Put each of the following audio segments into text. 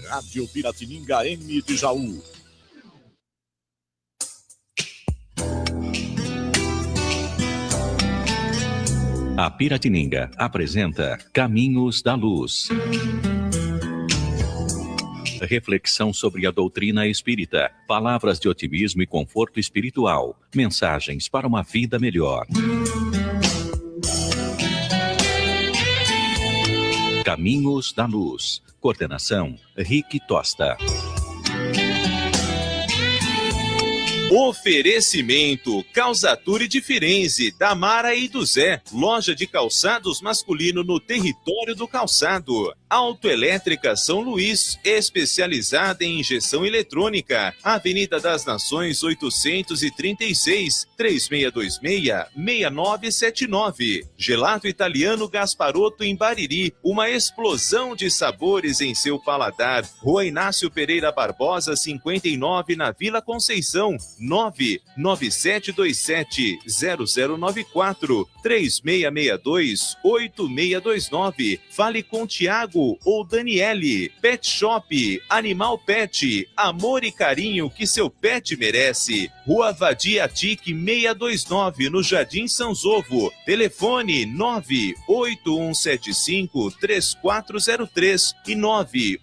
Rádio Piratininga M de Jaú. A Piratininga apresenta Caminhos da Luz. Reflexão sobre a doutrina espírita, palavras de otimismo e conforto espiritual, mensagens para uma vida melhor. Caminhos da Luz. Coordenação, Rick Tosta. Oferecimento Calzature de Firenze, da Mara e do Zé, loja de calçados masculino no território do calçado. Autoelétrica São Luís, especializada em injeção eletrônica, Avenida das Nações 836, 3626-6979. Gelato Italiano Gasparotto em Bariri, uma explosão de sabores em seu paladar. Rua Inácio Pereira Barbosa, 59, na Vila Conceição. 99727-0094, 3662-8629. Fale com Tiago ou Daniele. Pet Shop, Animal Pet, amor e carinho que seu pet merece. Rua Vadia Tique 629, no Jardim Sanzovo. Telefone 98175-3403 e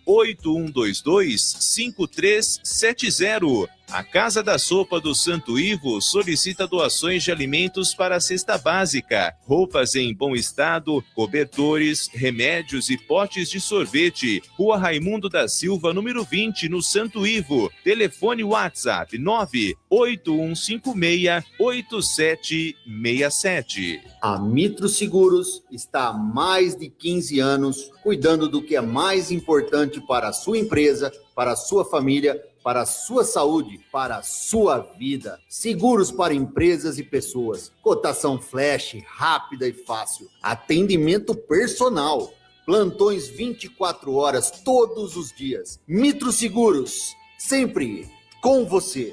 98122-5370. A Casa da Sopa do Santo Ivo solicita doações de alimentos para a cesta básica, roupas em bom estado, cobertores, remédios e potes de sorvete. Rua Raimundo da Silva, número 20, no Santo Ivo. Telefone WhatsApp 98156-8767. A Mitro Seguros está há mais de 15 anos cuidando do que é mais importante para a sua empresa, para a sua família, para a sua saúde, para a sua vida. Seguros para empresas e pessoas. Cotação flash, rápida e fácil. Atendimento personal. Plantões 24 horas, todos os dias. Mitro Seguros, sempre com você.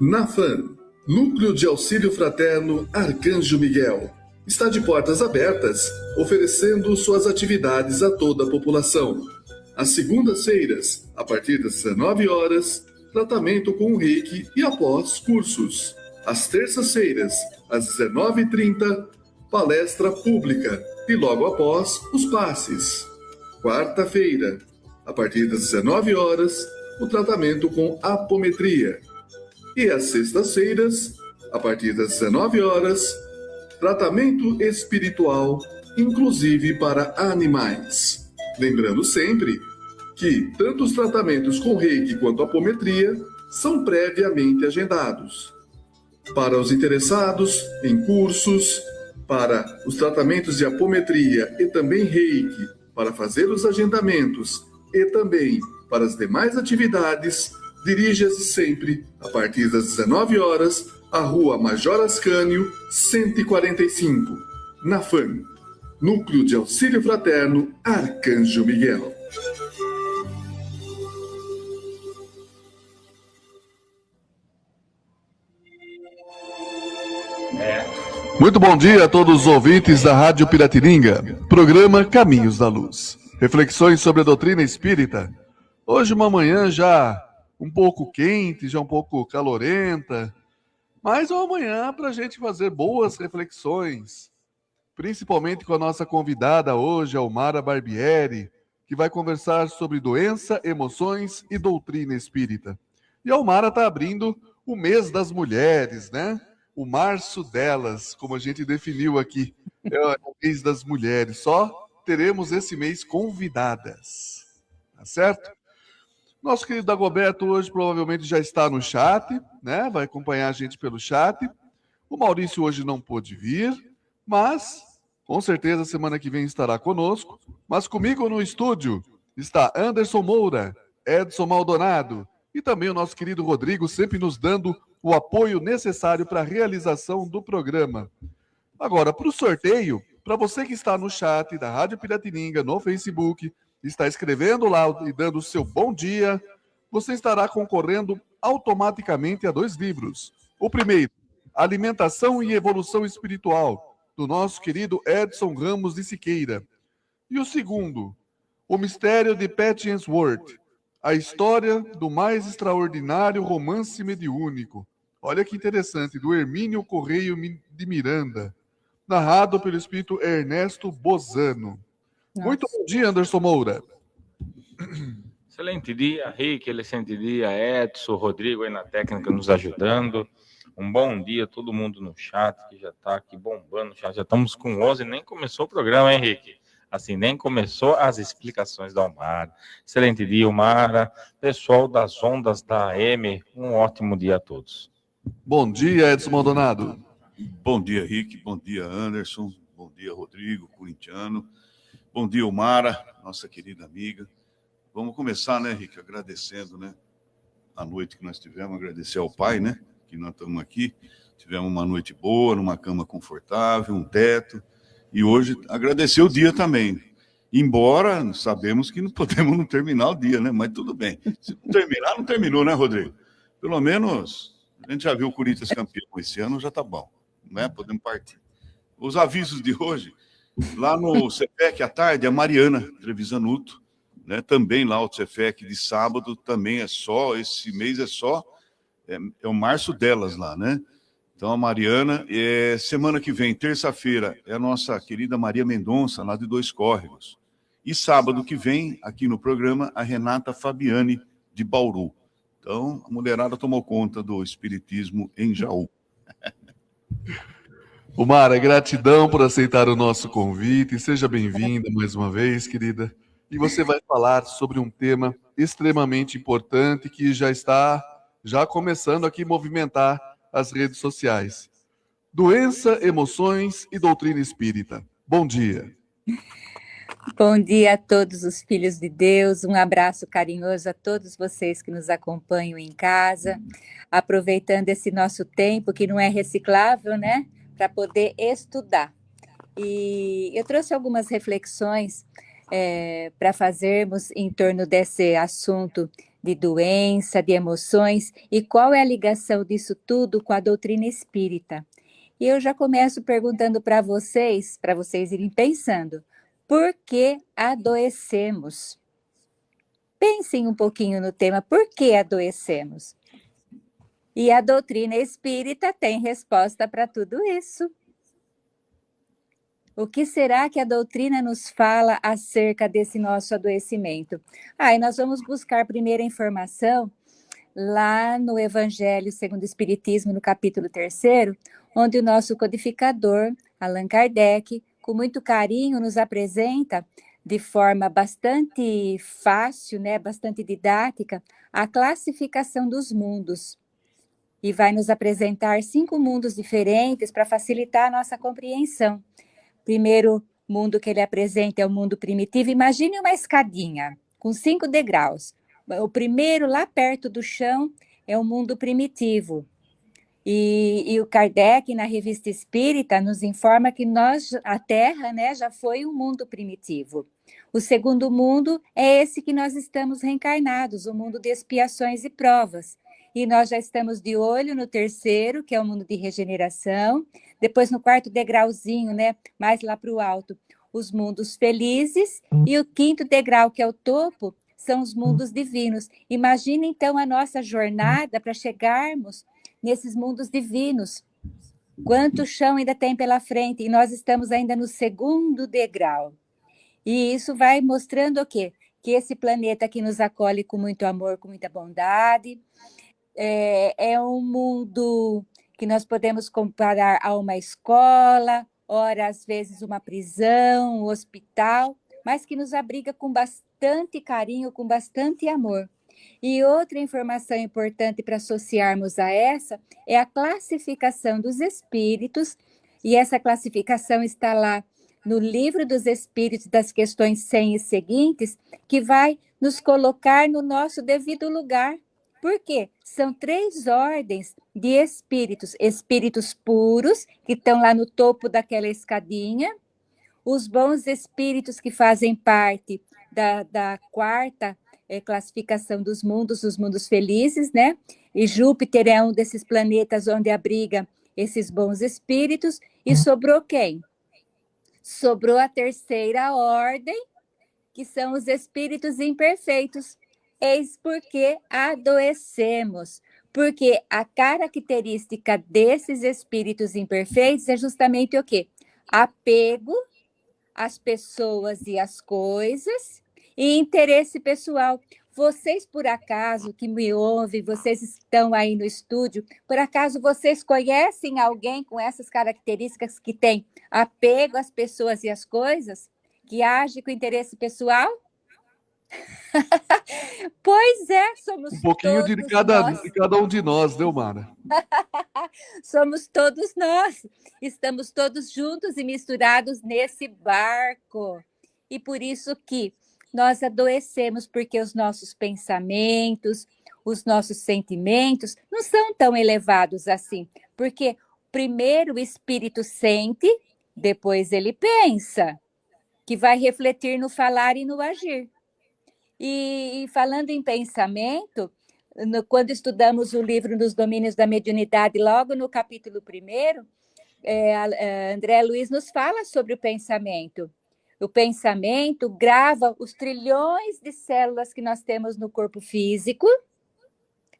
NAFAM, Núcleo de Auxílio Fraterno Arcanjo Miguel, está de portas abertas, oferecendo suas atividades a toda a população. Às segundas-feiras, a partir das 19 horas, tratamento com reiki e após cursos. Às terças-feiras, às 19h30, palestra pública e logo após os passes. Quarta-feira, a partir das 19 horas, o tratamento com apometria. E às sextas-feiras, a partir das 19 horas, tratamento espiritual, inclusive para animais. Lembrando sempre que tanto os tratamentos com reiki quanto apometria são previamente agendados. Para os interessados em cursos, para os tratamentos de apometria e também reiki, para fazer os agendamentos e também para as demais atividades, dirija-se sempre, a partir das 19 horas, à Rua Major Ascânio, 145, NAFAM, Núcleo de Auxílio Fraterno Arcanjo Miguel. Muito bom dia a todos os ouvintes da Rádio Piratininga, programa Caminhos da Luz. Reflexões sobre a doutrina espírita. Hoje uma manhã já um pouco quente, já um pouco calorenta, mas uma manhã para a gente fazer boas reflexões, principalmente com a nossa convidada hoje, Almara Barbieri, que vai conversar sobre doença, emoções e doutrina espírita. E a Almara está abrindo o mês das mulheres, né? O março delas, como a gente definiu aqui, é o mês das mulheres. Só teremos esse mês convidadas, tá certo? Nosso querido Dagoberto hoje provavelmente já está no chat, né? Vai acompanhar a gente pelo chat. O Maurício hoje não pôde vir, mas com certeza semana que vem estará conosco. Mas comigo no estúdio está Anderson Moura, Edson Maldonado e também o nosso querido Rodrigo, sempre nos dando o apoio necessário para a realização do programa. Agora, para o sorteio, para você que está no chat da Rádio Piratininga, no Facebook, está escrevendo lá e dando o seu bom dia, você estará concorrendo automaticamente a 2 livros. O primeiro, Alimentação e Evolução Espiritual, do nosso querido Edson Ramos de Siqueira. E o segundo, O Mistério de Patience Worth, a história do mais extraordinário romance mediúnico. Olha que interessante, do Hermínio Correio de Miranda, narrado pelo espírito Ernesto Bozano. Muito bom dia, Anderson Moura. Excelente dia, Rick, excelente dia, Edson, Rodrigo aí na técnica nos ajudando. Um bom dia a todo mundo no chat, que já está aqui bombando. Já estamos com 11, nem começou o programa, hein, Rick? Assim, nem começou as explicações da Omara. Excelente dia, Omara. Pessoal das ondas da AM, um ótimo dia a todos. Bom dia, Edson Maldonado. Bom dia, Rick. Bom dia, Anderson. Bom dia, Rodrigo, corintiano. Bom dia, Omara, nossa querida amiga. Vamos começar, né, Rick, agradecendo, né, a noite que nós tivemos, agradecer ao Pai, né, que nós estamos aqui. Tivemos uma noite boa, numa cama confortável, um teto. E hoje agradecer o dia também. Embora sabemos que não podemos não terminar o dia, né? Mas tudo bem. Se não terminar, não terminou, né, Rodrigo? Pelo menos a gente já viu o Corinthians campeão esse ano, já tá bom, né? Podemos partir. Os avisos de hoje, lá no CEPEC à tarde, a Mariana Trevisanuto, né? Também lá o CEPEC de sábado, também esse mês é o março delas lá, né? Então, a Mariana, semana que vem, terça-feira, é a nossa querida Maria Mendonça, lá de Dois Córregos. E sábado que vem, aqui no programa, a Renata Fabiani, de Bauru. Então, a mulherada tomou conta do espiritismo em Jaú. Omara, gratidão por aceitar o nosso convite. Seja bem-vinda mais uma vez, querida. E você vai falar sobre um tema extremamente importante que já está começando aqui a movimentar as redes sociais. Doença, emoções e doutrina espírita. Bom dia. Bom dia a todos os filhos de Deus, um abraço carinhoso a todos vocês que nos acompanham em casa, aproveitando esse nosso tempo que não é reciclável, né, para poder estudar. E eu trouxe algumas reflexões para fazermos em torno desse assunto de doença, de emoções, e qual é a ligação disso tudo com a doutrina espírita. E eu já começo perguntando para vocês irem pensando, por que adoecemos? Pensem um pouquinho no tema, por que adoecemos? E a doutrina espírita tem resposta para tudo isso. O que será que a doutrina nos fala acerca desse nosso adoecimento? E nós vamos buscar primeira informação lá no Evangelho segundo o Espiritismo, no capítulo 3º, onde o nosso codificador, Allan Kardec, com muito carinho, nos apresenta de forma bastante fácil, né, bastante didática, a classificação dos mundos. E vai nos apresentar 5 mundos diferentes para facilitar a nossa compreensão. Primeiro mundo que ele apresenta é o mundo primitivo. Imagine uma escadinha com 5 degraus. O primeiro, lá perto do chão, é o mundo primitivo. E o Kardec, na Revista Espírita, nos informa que a Terra, né, já foi um mundo primitivo. O segundo mundo é esse que nós estamos reencarnados, o mundo de expiações e provas. E nós já estamos de olho no terceiro, que é o mundo de regeneração. Depois, no 4º degrauzinho, né, mais lá para o alto, os mundos felizes. E o 5º degrau, que é o topo, são os mundos divinos. Imagine, então, a nossa jornada para chegarmos nesses mundos divinos. Quanto chão ainda tem pela frente? E nós estamos ainda no 2º degrau. E isso vai mostrando o quê? Que esse planeta que nos acolhe com muito amor, com muita bondade, é um mundo que nós podemos comparar a uma escola, ora, às vezes, uma prisão, um hospital, mas que nos abriga com bastante carinho, com bastante amor. E outra informação importante para associarmos a essa é a classificação dos espíritos, e essa classificação está lá no Livro dos Espíritos, das questões 100 e seguintes, que vai nos colocar no nosso devido lugar. Por quê? São 3 ordens de espíritos. Espíritos puros, que estão lá no topo daquela escadinha. Os bons espíritos, que fazem parte da 4ª classificação dos mundos felizes, né? E Júpiter é um desses planetas onde abriga esses bons espíritos. E sobrou quem? Sobrou a terceira ordem, que são os espíritos imperfeitos. Eis porque adoecemos. Porque a característica desses espíritos imperfeitos é justamente o quê? Apego às pessoas e às coisas e interesse pessoal. Vocês, por acaso, que me ouvem, vocês estão aí no estúdio, por acaso vocês conhecem alguém com essas características que tem apego às pessoas e às coisas? Que age com interesse pessoal? Pois é, somos Um pouquinho de todos cada, nós. de cada um de nós, né, Mara? Somos todos nós. Estamos todos juntos e misturados nesse barco. E por isso que nós adoecemos, porque os nossos pensamentos, os nossos sentimentos não são tão elevados assim. Porque primeiro o espírito sente, depois ele pensa, que vai refletir no falar e no agir. E falando em pensamento, quando estudamos o livro Nos Domínios da Mediunidade, logo no capítulo 1, André Luiz nos fala sobre o pensamento. O pensamento grava os trilhões de células que nós temos no corpo físico,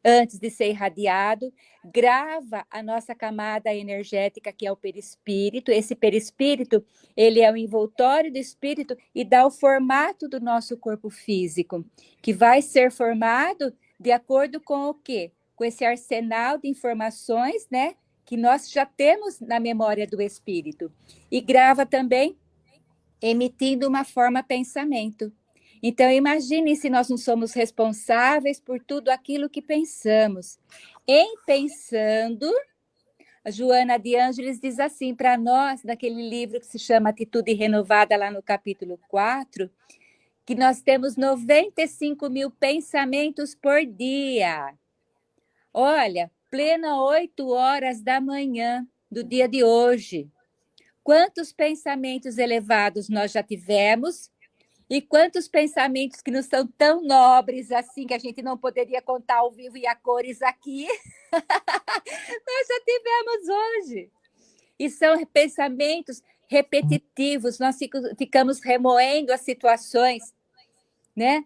antes de ser irradiado, grava a nossa camada energética, que é o perispírito. Esse perispírito, ele é o envoltório do espírito e dá o formato do nosso corpo físico, que vai ser formado de acordo com o quê? Com esse arsenal de informações, né, que nós já temos na memória do espírito. E grava também emitindo uma forma pensamento. Então, imagine se nós não somos responsáveis por tudo aquilo que pensamos. Em pensando, a Joana de Ângeles diz assim para nós, naquele livro que se chama Atitude Renovada, lá no capítulo 4, que nós temos 95 mil pensamentos por dia. Olha, plena 8 horas da manhã do dia de hoje. Quantos pensamentos elevados nós já tivemos? E quantos pensamentos que não são tão nobres assim, que a gente não poderia contar ao vivo e a cores aqui, nós já tivemos hoje. E são pensamentos repetitivos, nós ficamos remoendo as situações, né?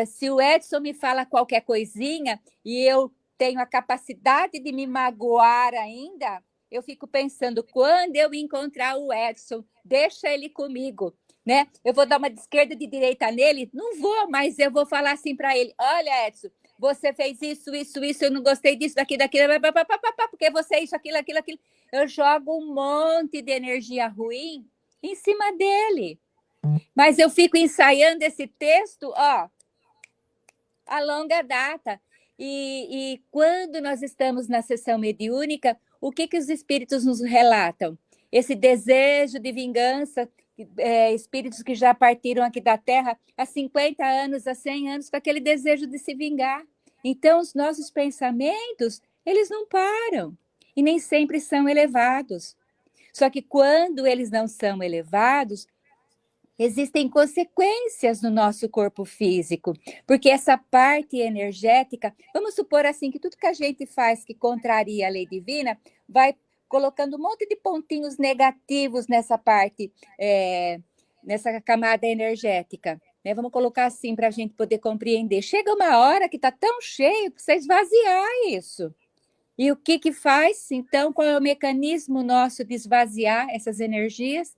Se o Edson me fala qualquer coisinha e eu tenho a capacidade de me magoar ainda, eu fico pensando, quando eu encontrar o Edson, deixa ele comigo. Né? Eu vou dar uma de esquerda, de direita nele? Não vou, mas eu vou falar assim para ele, olha, Edson, você fez isso, eu não gostei disso, daquilo, porque você isso, aquilo. Eu jogo um monte de energia ruim em cima dele. Mas eu fico ensaiando esse texto, ó, a longa data. E quando nós estamos na sessão mediúnica, o que os espíritos nos relatam? Esse desejo de vingança, espíritos que já partiram aqui da Terra há 50 anos, há 100 anos, com aquele desejo de se vingar. Então, os nossos pensamentos, eles não param e nem sempre são elevados. Só que quando eles não são elevados, existem consequências no nosso corpo físico, porque essa parte energética, vamos supor assim, que tudo que a gente faz que contraria a lei divina, vai colocando um monte de pontinhos negativos nessa parte, nessa camada energética. Né? Vamos colocar assim para a gente poder compreender. Chega uma hora que está tão cheio, precisa esvaziar isso. E o que faz, então, qual é o mecanismo nosso de esvaziar essas energias?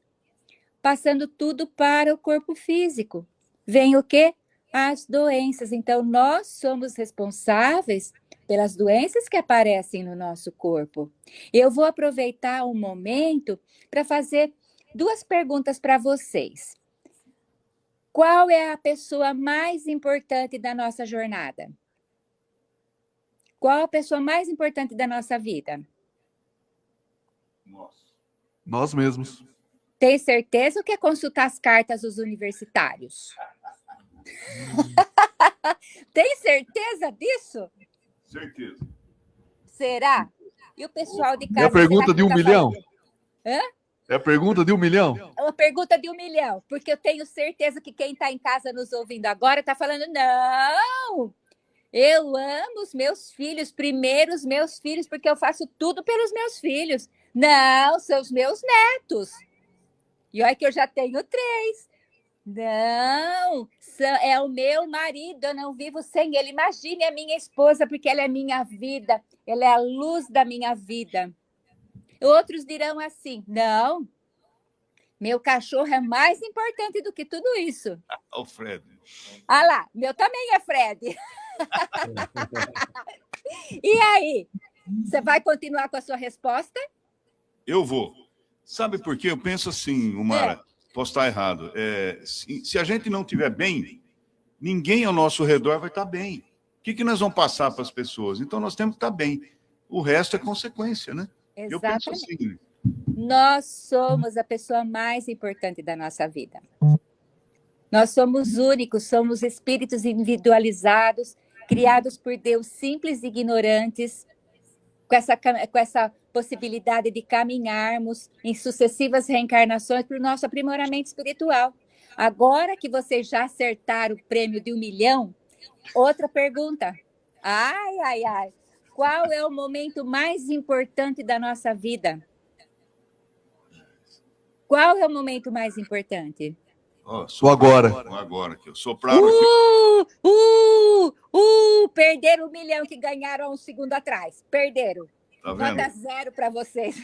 Passando tudo para o corpo físico. Vem o quê? As doenças. Então, nós somos responsáveis pelas doenças que aparecem no nosso corpo. Eu vou aproveitar um momento para fazer 2 perguntas para vocês. Qual é a pessoa mais importante da nossa jornada? Qual a pessoa mais importante da nossa vida? Nós mesmos. Tem certeza ou quer consultar as cartas dos universitários? Tem certeza disso? Certeza. Será? E o pessoal de casa... É a pergunta de 1 milhão? Hã? É a pergunta de 1 milhão? É uma pergunta de 1 milhão, porque eu tenho certeza que quem está em casa nos ouvindo agora está falando, não, eu amo os meus filhos, primeiro os meus filhos, porque eu faço tudo pelos meus filhos. Não, são os meus netos. E olha que eu já tenho 3. Não, é o meu marido, eu não vivo sem ele. Imagine a minha esposa, porque ela é minha vida, ela é a luz da minha vida. Outros dirão assim, não, meu cachorro é mais importante do que tudo isso. O Fred. Ah lá, meu também é Fred. E aí, você vai continuar com a sua resposta? Eu vou. Sabe por quê? Eu penso assim, Umara, posso estar errado. Se a gente não estiver bem, ninguém ao nosso redor vai estar bem. O que nós vamos passar para as pessoas? Então, nós temos que estar bem. O resto é consequência, né? Exatamente. Eu penso assim. Nós somos a pessoa mais importante da nossa vida. Nós somos únicos, somos espíritos individualizados, criados por Deus, simples e ignorantes, com essa possibilidade de caminharmos em sucessivas reencarnações para o nosso aprimoramento espiritual. Agora que vocês já acertaram o prêmio de 1 milhão, outra pergunta. Ai. Qual é o momento mais importante da nossa vida? Qual é o momento mais importante? O agora. O agora, que eu sopraram aqui. Perderam 1 milhão que ganharam há um segundo atrás. Perderam. Tá vendo? Nota 0 para vocês.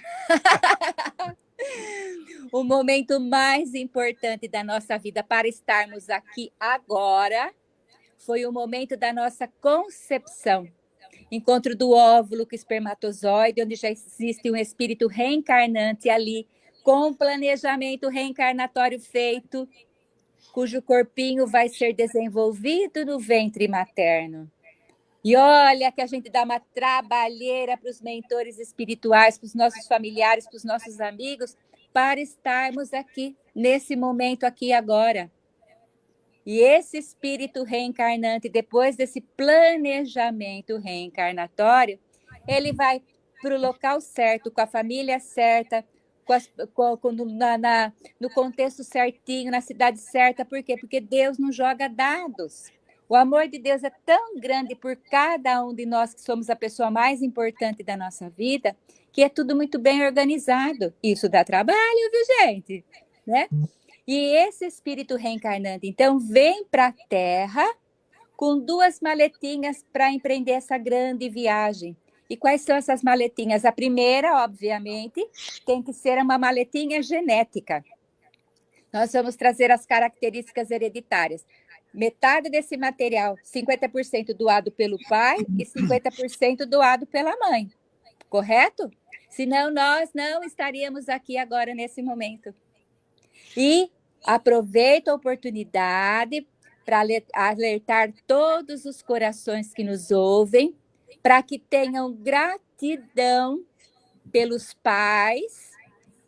O momento mais importante da nossa vida para estarmos aqui agora foi o momento da nossa concepção. Encontro do óvulo com o espermatozoide, onde já existe um espírito reencarnante ali, com planejamento reencarnatório feito, cujo corpinho vai ser desenvolvido no ventre materno. E olha que a gente dá uma trabalheira para os mentores espirituais, para os nossos familiares, para os nossos amigos, para estarmos aqui, nesse momento aqui agora. E esse espírito reencarnante, depois desse planejamento reencarnatório, ele vai para o local certo, com a família certa, no contexto certinho, na cidade certa. Por quê? Porque Deus não joga dados. O amor de Deus é tão grande por cada um de nós, que somos a pessoa mais importante da nossa vida, que é tudo muito bem organizado. Isso dá trabalho, viu, gente? Né? E esse espírito reencarnante, então, vem para a Terra com 2 maletinhas para empreender essa grande viagem. E quais são essas maletinhas? A primeira, obviamente, tem que ser uma maletinha genética. Nós vamos trazer as características hereditárias. Metade desse material, 50% doado pelo pai e 50% doado pela mãe. Correto? Senão nós não estaríamos aqui agora nesse momento. E aproveito a oportunidade para alertar todos os corações que nos ouvem, para que tenham gratidão pelos pais,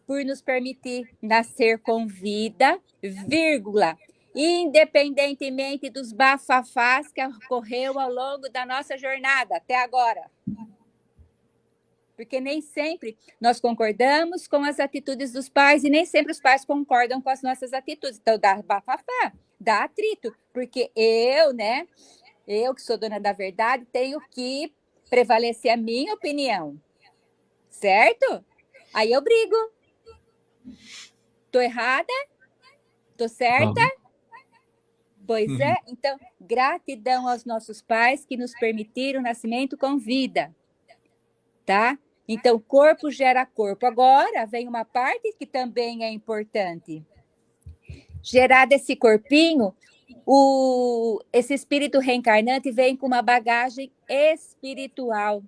por nos permitir nascer com vida, vírgula, independentemente dos bafafás que ocorreu ao longo da nossa jornada até agora. Porque nem sempre nós concordamos com as atitudes dos pais e nem sempre os pais concordam com as nossas atitudes. Então, dá bafafá, dá atrito, porque eu que sou dona da verdade, tenho que prevalecer a minha opinião, certo? Aí eu brigo. Tô errada? Tô certa? Pois é. Então, gratidão aos nossos pais que nos permitiram o nascimento com vida, tá? Então, corpo gera corpo. Agora, vem uma parte que também é importante. Gerado esse corpinho, esse espírito reencarnante vem com uma bagagem espiritual.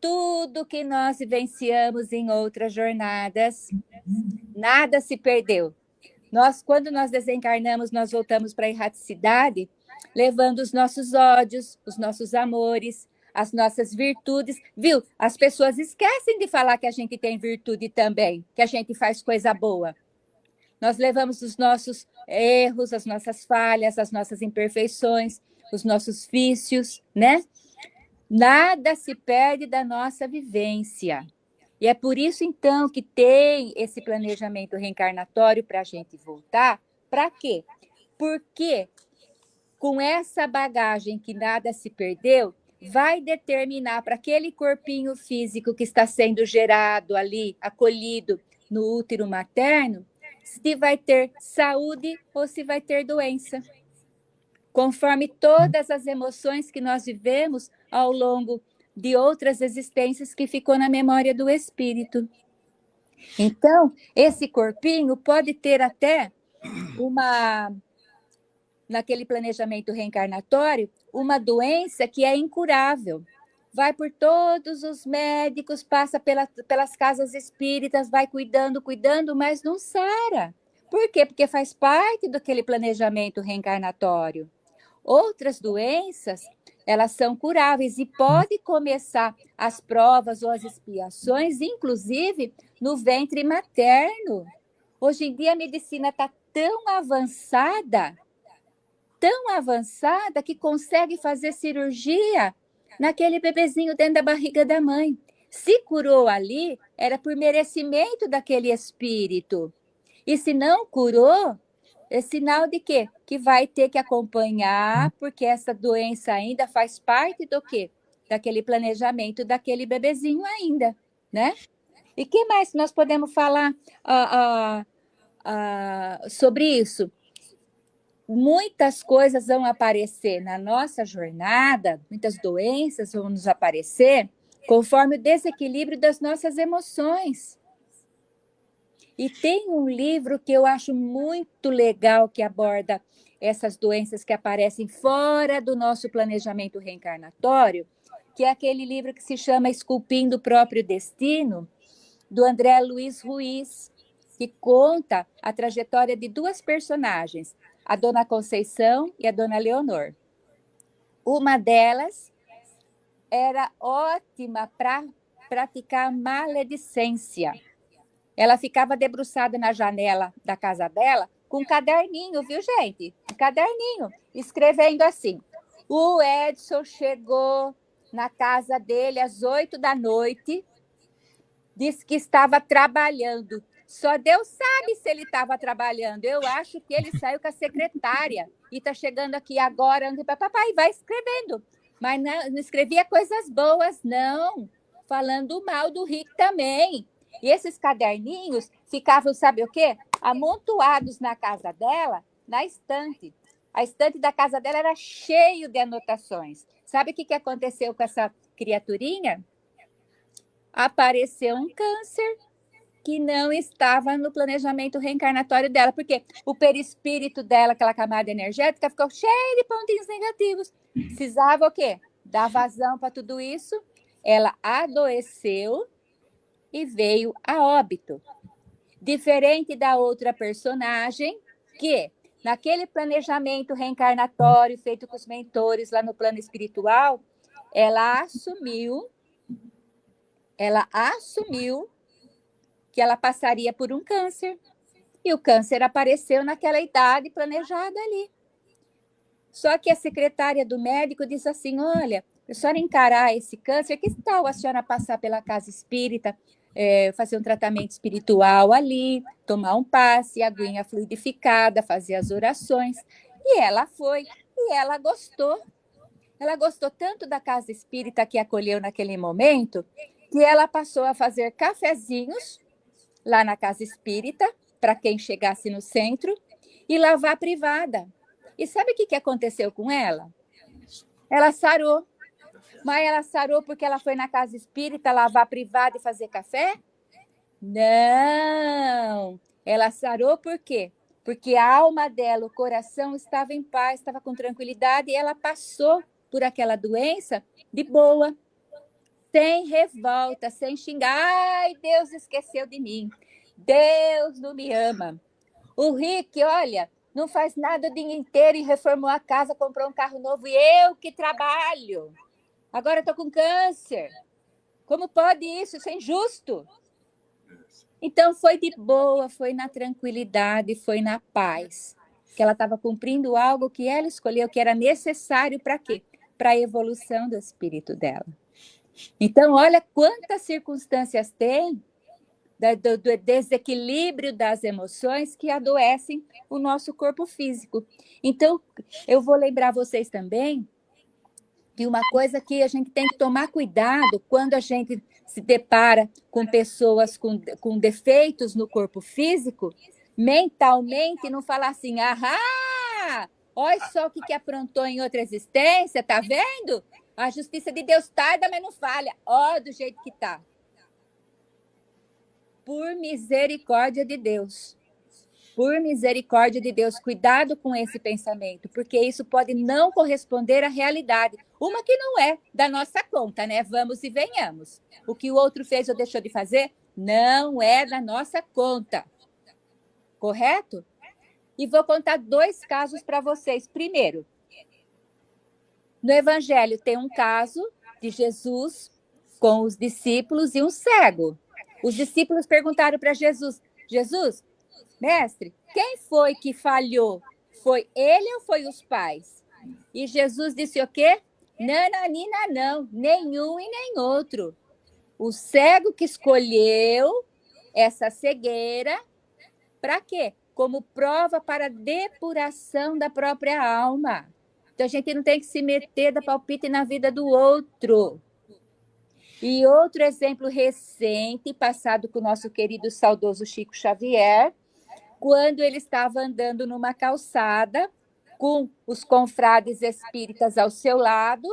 Tudo que nós vivenciamos em outras jornadas, nada se perdeu. Quando nós desencarnamos, nós voltamos para a erraticidade, levando os nossos ódios, os nossos amores, as nossas virtudes, viu? As pessoas esquecem de falar que a gente tem virtude também, que a gente faz coisa boa. Nós levamos os nossos erros, as nossas falhas, as nossas imperfeições, os nossos vícios, né? Nada se perde da nossa vivência. E é por isso, então, que tem esse planejamento reencarnatório para a gente voltar. Para quê? Porque com essa bagagem que nada se perdeu, vai determinar para aquele corpinho físico que está sendo gerado ali, acolhido no útero materno, se vai ter saúde ou se vai ter doença, conforme todas as emoções que nós vivemos ao longo de outras existências que ficou na memória do espírito. Então, esse corpinho pode ter até naquele planejamento reencarnatório, uma doença que é incurável. Vai por todos os médicos, passa pelas casas espíritas, vai cuidando, mas não sara. Por quê? Porque faz parte daquele planejamento reencarnatório. Outras doenças, elas são curáveis e pode começar as provas ou as expiações, inclusive no ventre materno. Hoje em dia a medicina está tão avançada que consegue fazer cirurgia naquele bebezinho dentro da barriga da mãe. Se curou ali, era por merecimento daquele espírito. E se não curou, é sinal de quê? Que vai ter que acompanhar, porque essa doença ainda faz parte do quê? Daquele planejamento daquele bebezinho ainda, né? E que mais nós podemos falar sobre isso? Muitas coisas vão aparecer na nossa jornada, muitas doenças vão nos aparecer conforme o desequilíbrio das nossas emoções. E tem um livro que eu acho muito legal que aborda essas doenças que aparecem fora do nosso planejamento reencarnatório, que é aquele livro que se chama Esculpindo o Próprio Destino, do André Luiz Ruiz, que conta a trajetória de duas personagens, a Dona Conceição e a Dona Leonor. Uma delas era ótima para praticar maledicência. Ela ficava debruçada na janela da casa dela com um caderninho, viu, gente? Um caderninho, escrevendo assim: o Edson chegou na casa dele às 20h, disse que estava trabalhando. Só Deus sabe se ele estava trabalhando. Eu acho que ele saiu com a secretária e está chegando aqui agora. Papai, vai escrevendo. Mas não escrevia coisas boas, não. Falando mal do Rick também. E esses caderninhos ficavam, sabe o quê? Amontoados na casa dela, na estante. A estante da casa dela era cheio de anotações. Sabe o que aconteceu com essa criaturinha? Apareceu um câncer que não estava no planejamento reencarnatório dela, porque o perispírito dela, aquela camada energética, ficou cheia de pontinhos negativos. Precisava o quê? Dar vazão para tudo isso. Ela adoeceu e veio a óbito. Diferente da outra personagem, que naquele planejamento reencarnatório feito com os mentores lá no plano espiritual, ela assumiu que ela passaria por um câncer. E o câncer apareceu naquela idade planejada ali. Só que a secretária do médico disse assim: olha, a senhora encarar esse câncer, que tal a senhora passar pela casa espírita, fazer um tratamento espiritual ali, tomar um passe, aguinha fluidificada, fazer as orações. E ela foi, e ela gostou. Ela gostou tanto da casa espírita que acolheu naquele momento, que ela passou a fazer cafezinhos lá na casa espírita, para quem chegasse no centro, e lavar privada. E sabe o que aconteceu com ela? Ela sarou. Mas ela sarou porque ela foi na casa espírita lavar privada e fazer café? Não! Ela sarou por quê? Porque a alma dela, o coração estava em paz, estava com tranquilidade, e ela passou por aquela doença de boa, sem revolta, sem xingar. Ai, Deus esqueceu de mim. Deus não me ama. O Rick, olha, não faz nada o dia inteiro e reformou a casa, comprou um carro novo, e eu que trabalho. Agora estou com câncer. Como pode isso? Isso é injusto. Então, foi de boa, foi na tranquilidade, foi na paz. Que ela estava cumprindo algo que ela escolheu, que era necessário para quê? Para a evolução do espírito dela. Então, olha quantas circunstâncias tem do desequilíbrio das emoções que adoecem o nosso corpo físico. Então, eu vou lembrar vocês também de uma coisa que a gente tem que tomar cuidado quando a gente se depara com pessoas com defeitos no corpo físico, mentalmente não falar assim, ahá, olha só o que aprontou em outra existência, tá vendo? A justiça de Deus tarda, mas não falha. Ó, do jeito que tá. Por misericórdia de Deus. Por misericórdia de Deus, cuidado com esse pensamento, porque isso pode não corresponder à realidade. Uma que não é da nossa conta, né? Vamos e venhamos. O que o outro fez ou deixou de fazer não é da nossa conta. Correto? E vou contar 2 casos para vocês. Primeiro, no Evangelho tem um caso de Jesus com os discípulos e um cego. Os discípulos perguntaram para Jesus, Jesus, mestre, quem foi que falhou? Foi ele ou foi os pais? E Jesus disse o quê? Nananina não, nenhum e nem outro. O cego que escolheu essa cegueira, para quê? Como prova para a depuração da própria alma. Então, a gente não tem que se meter da palpite na vida do outro. E outro exemplo recente, passado com o nosso querido saudoso Chico Xavier, quando ele estava andando numa calçada com os confrades espíritas ao seu lado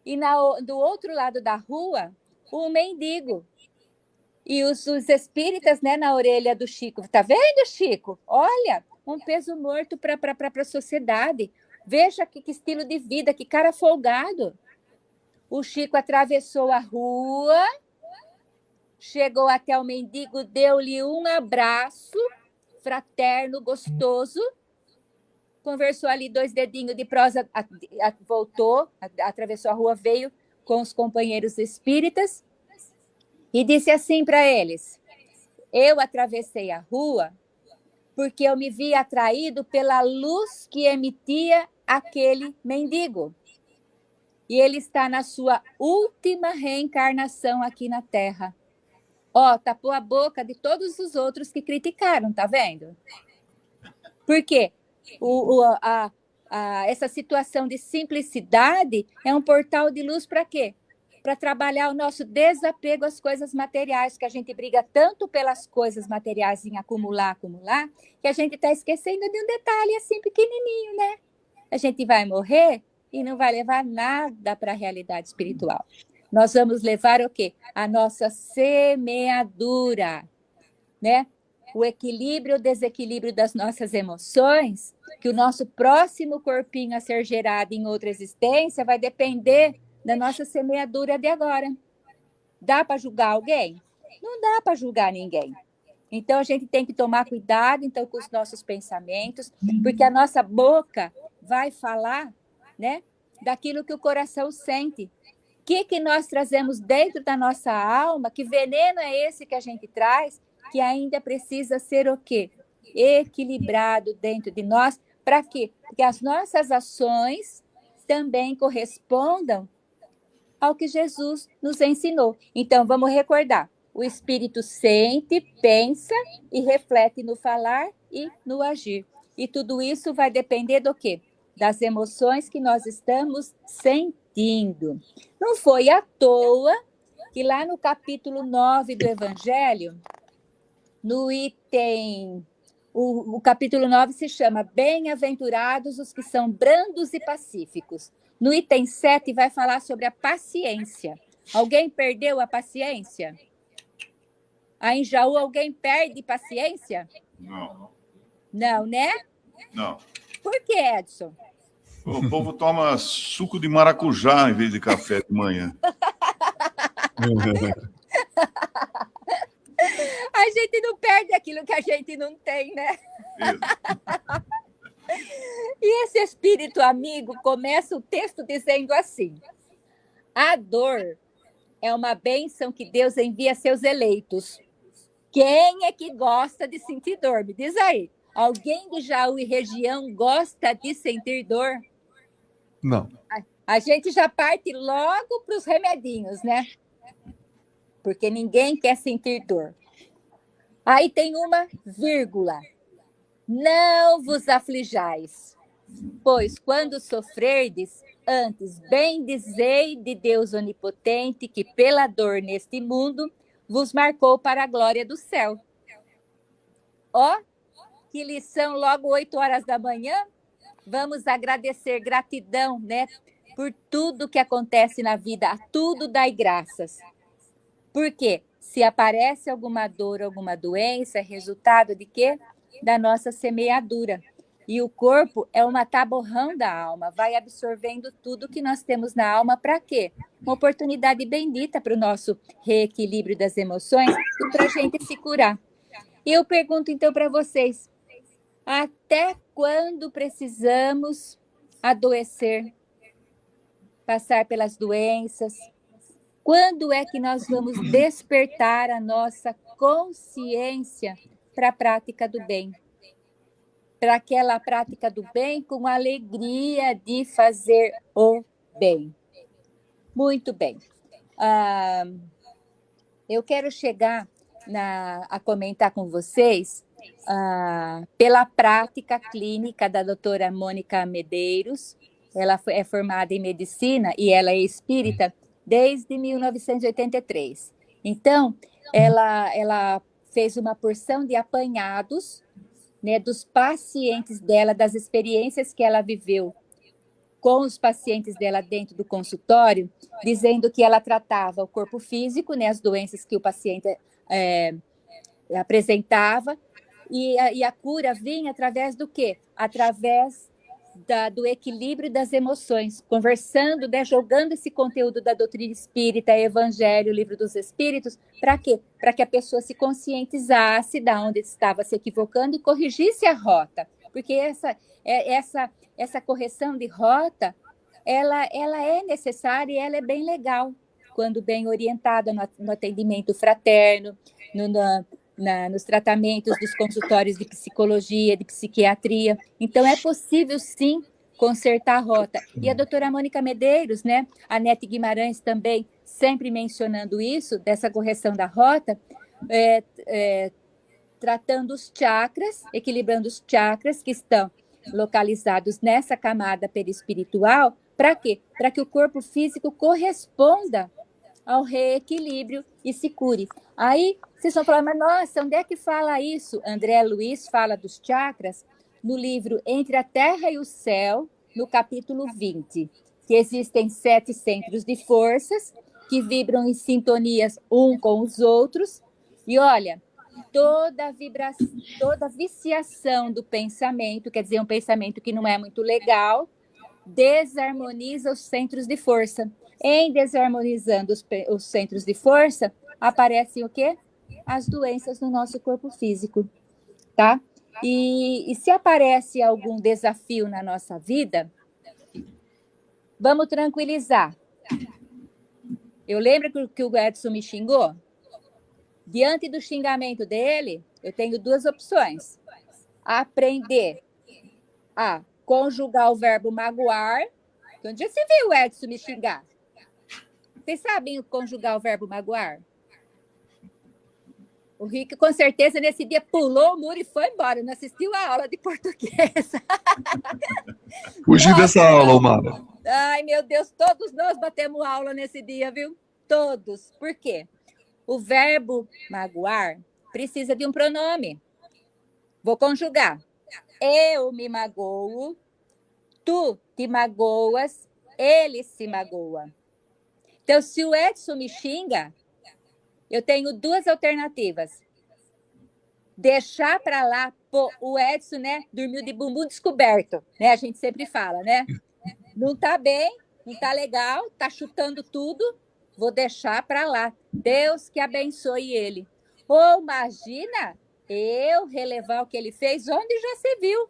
e do outro lado da rua, um mendigo. E os espíritas, né, na orelha do Chico. Tá vendo, Chico? Olha, um peso morto para a sociedade. Veja que estilo de vida, que cara folgado. O Chico atravessou a rua, chegou até o mendigo, deu-lhe um abraço fraterno, gostoso, conversou ali 2 dedinhos de prosa, voltou, atravessou a rua, veio com os companheiros espíritas e disse assim para eles, eu atravessei a rua porque eu me vi atraído pela luz que emitia aquele mendigo. E ele está na sua última reencarnação aqui na Terra. Ó, tapou a boca de todos os outros que criticaram, tá vendo? Por quê? Essa situação de simplicidade é um portal de luz para quê? Para trabalhar o nosso desapego às coisas materiais, que a gente briga tanto pelas coisas materiais em acumular, que a gente está esquecendo de um detalhe assim pequenininho, né? A gente vai morrer e não vai levar nada para a realidade espiritual. Nós vamos levar o quê? A nossa semeadura, né? O equilíbrio ou desequilíbrio das nossas emoções, que o nosso próximo corpinho a ser gerado em outra existência vai depender da nossa semeadura de agora. Dá para julgar alguém? Não dá para julgar ninguém. Então, a gente tem que tomar cuidado então, com os nossos pensamentos, porque a nossa boca vai falar, né, daquilo que o coração sente. O que nós trazemos dentro da nossa alma? Que veneno é esse que a gente traz? Que ainda precisa ser o quê? Equilibrado dentro de nós. Para quê? Porque as nossas ações também correspondam ao que Jesus nos ensinou. Então, vamos recordar. O espírito sente, pensa e reflete no falar e no agir. E tudo isso vai depender do quê? Das emoções que nós estamos sentindo. Não foi à toa que lá no capítulo 9 do Evangelho, no item... O capítulo 9 se chama Bem-aventurados os que são brandos e pacíficos. No item 7 vai falar sobre a paciência. Alguém perdeu a paciência? Aí em Jaú alguém perde paciência? Não. Não, né? Não. Por que, Edson? O povo toma suco de maracujá em vez de café de manhã. A gente não perde aquilo que a gente não tem, né? Isso. E esse espírito amigo começa o texto dizendo assim: a dor é uma bênção que Deus envia a seus eleitos. Quem é que gosta de sentir dor? Me diz aí. Alguém de Jaú e região gosta de sentir dor? Não. A gente já parte logo para os remedinhos, né? Porque ninguém quer sentir dor. Aí tem uma vírgula. Não vos aflijais, pois quando sofrerdes, antes bendizei de Deus onipotente, que pela dor neste mundo vos marcou para a glória do céu. Ó, Que lição logo 8 horas da manhã. Vamos agradecer, gratidão, né? Por tudo que acontece na vida, a tudo dai graças. Por quê? Se aparece alguma dor, alguma doença, é resultado de quê? Da nossa semeadura. E o corpo é uma taborrão da alma, vai absorvendo tudo que nós temos na alma para quê? Uma oportunidade bendita para o nosso reequilíbrio das emoções e para a gente se curar. E eu pergunto então para vocês, até quando precisamos adoecer, passar pelas doenças? Quando é que nós vamos despertar a nossa consciência para a prática do bem? Para aquela prática do bem com alegria de fazer o bem. Muito bem. Eu quero chegar a comentar com vocês pela prática clínica da doutora Mônica Medeiros. Ela é formada em medicina e ela é espírita desde 1983. Então, ela fez uma porção de apanhados, né, dos pacientes dela, das experiências que ela viveu com os pacientes dela dentro do consultório, dizendo que ela tratava o corpo físico, né, as doenças que o paciente apresentava, e a cura vinha através do quê? Através do equilíbrio das emoções, conversando, né, jogando esse conteúdo da doutrina espírita, evangelho, livro dos espíritos, para quê? Para que a pessoa se conscientizasse de onde estava se equivocando e corrigisse a rota, porque essa correção de rota, ela é necessária e ela é bem legal, quando bem orientada no atendimento fraterno, nos tratamentos dos consultórios de psicologia, de psiquiatria. Então, é possível, sim, consertar a rota. E a doutora Mônica Medeiros, né, a Nete Guimarães também, sempre mencionando isso, dessa correção da rota, tratando os chakras, equilibrando os chakras que estão localizados nessa camada perispiritual. Para quê? Para que o corpo físico corresponda ao reequilíbrio e se cure. Aí, vocês vão falar, mas nossa, onde é que fala isso? André Luiz fala dos chakras no livro Entre a Terra e o Céu, no capítulo 20, que existem 7 centros de forças que vibram em sintonias um com os outros. E olha, toda viciação do pensamento, quer dizer, um pensamento que não é muito legal, desarmoniza os centros de força. Em desarmonizando os centros de força, aparecem o quê? As doenças no nosso corpo físico, tá? E se aparece algum desafio na nossa vida, vamos tranquilizar. Eu lembro que o Edson me xingou. Diante do xingamento dele, eu tenho 2 opções. Aprender a conjugar o verbo magoar. Onde já se viu o Edson me xingar? Vocês sabem conjugar o verbo magoar? O Rick, com certeza, nesse dia pulou o muro e foi embora. Não assistiu a aula de português. Fugi dessa aula, Omara. Ai, meu Deus, todos nós batemos aula nesse dia, viu? Todos. Por quê? O verbo magoar precisa de um pronome. Vou conjugar. Eu me magoo, tu te magoas, ele se magoa. Então, se o Edson me xinga, eu tenho 2 alternativas. Deixar para lá, o Edson, né, dormiu de bumbum descoberto, né? A gente sempre fala, né? Não tá bem, não tá legal, tá chutando tudo, vou deixar para lá. Deus que abençoe ele. Ou imagina eu relevar o que ele fez onde já se viu.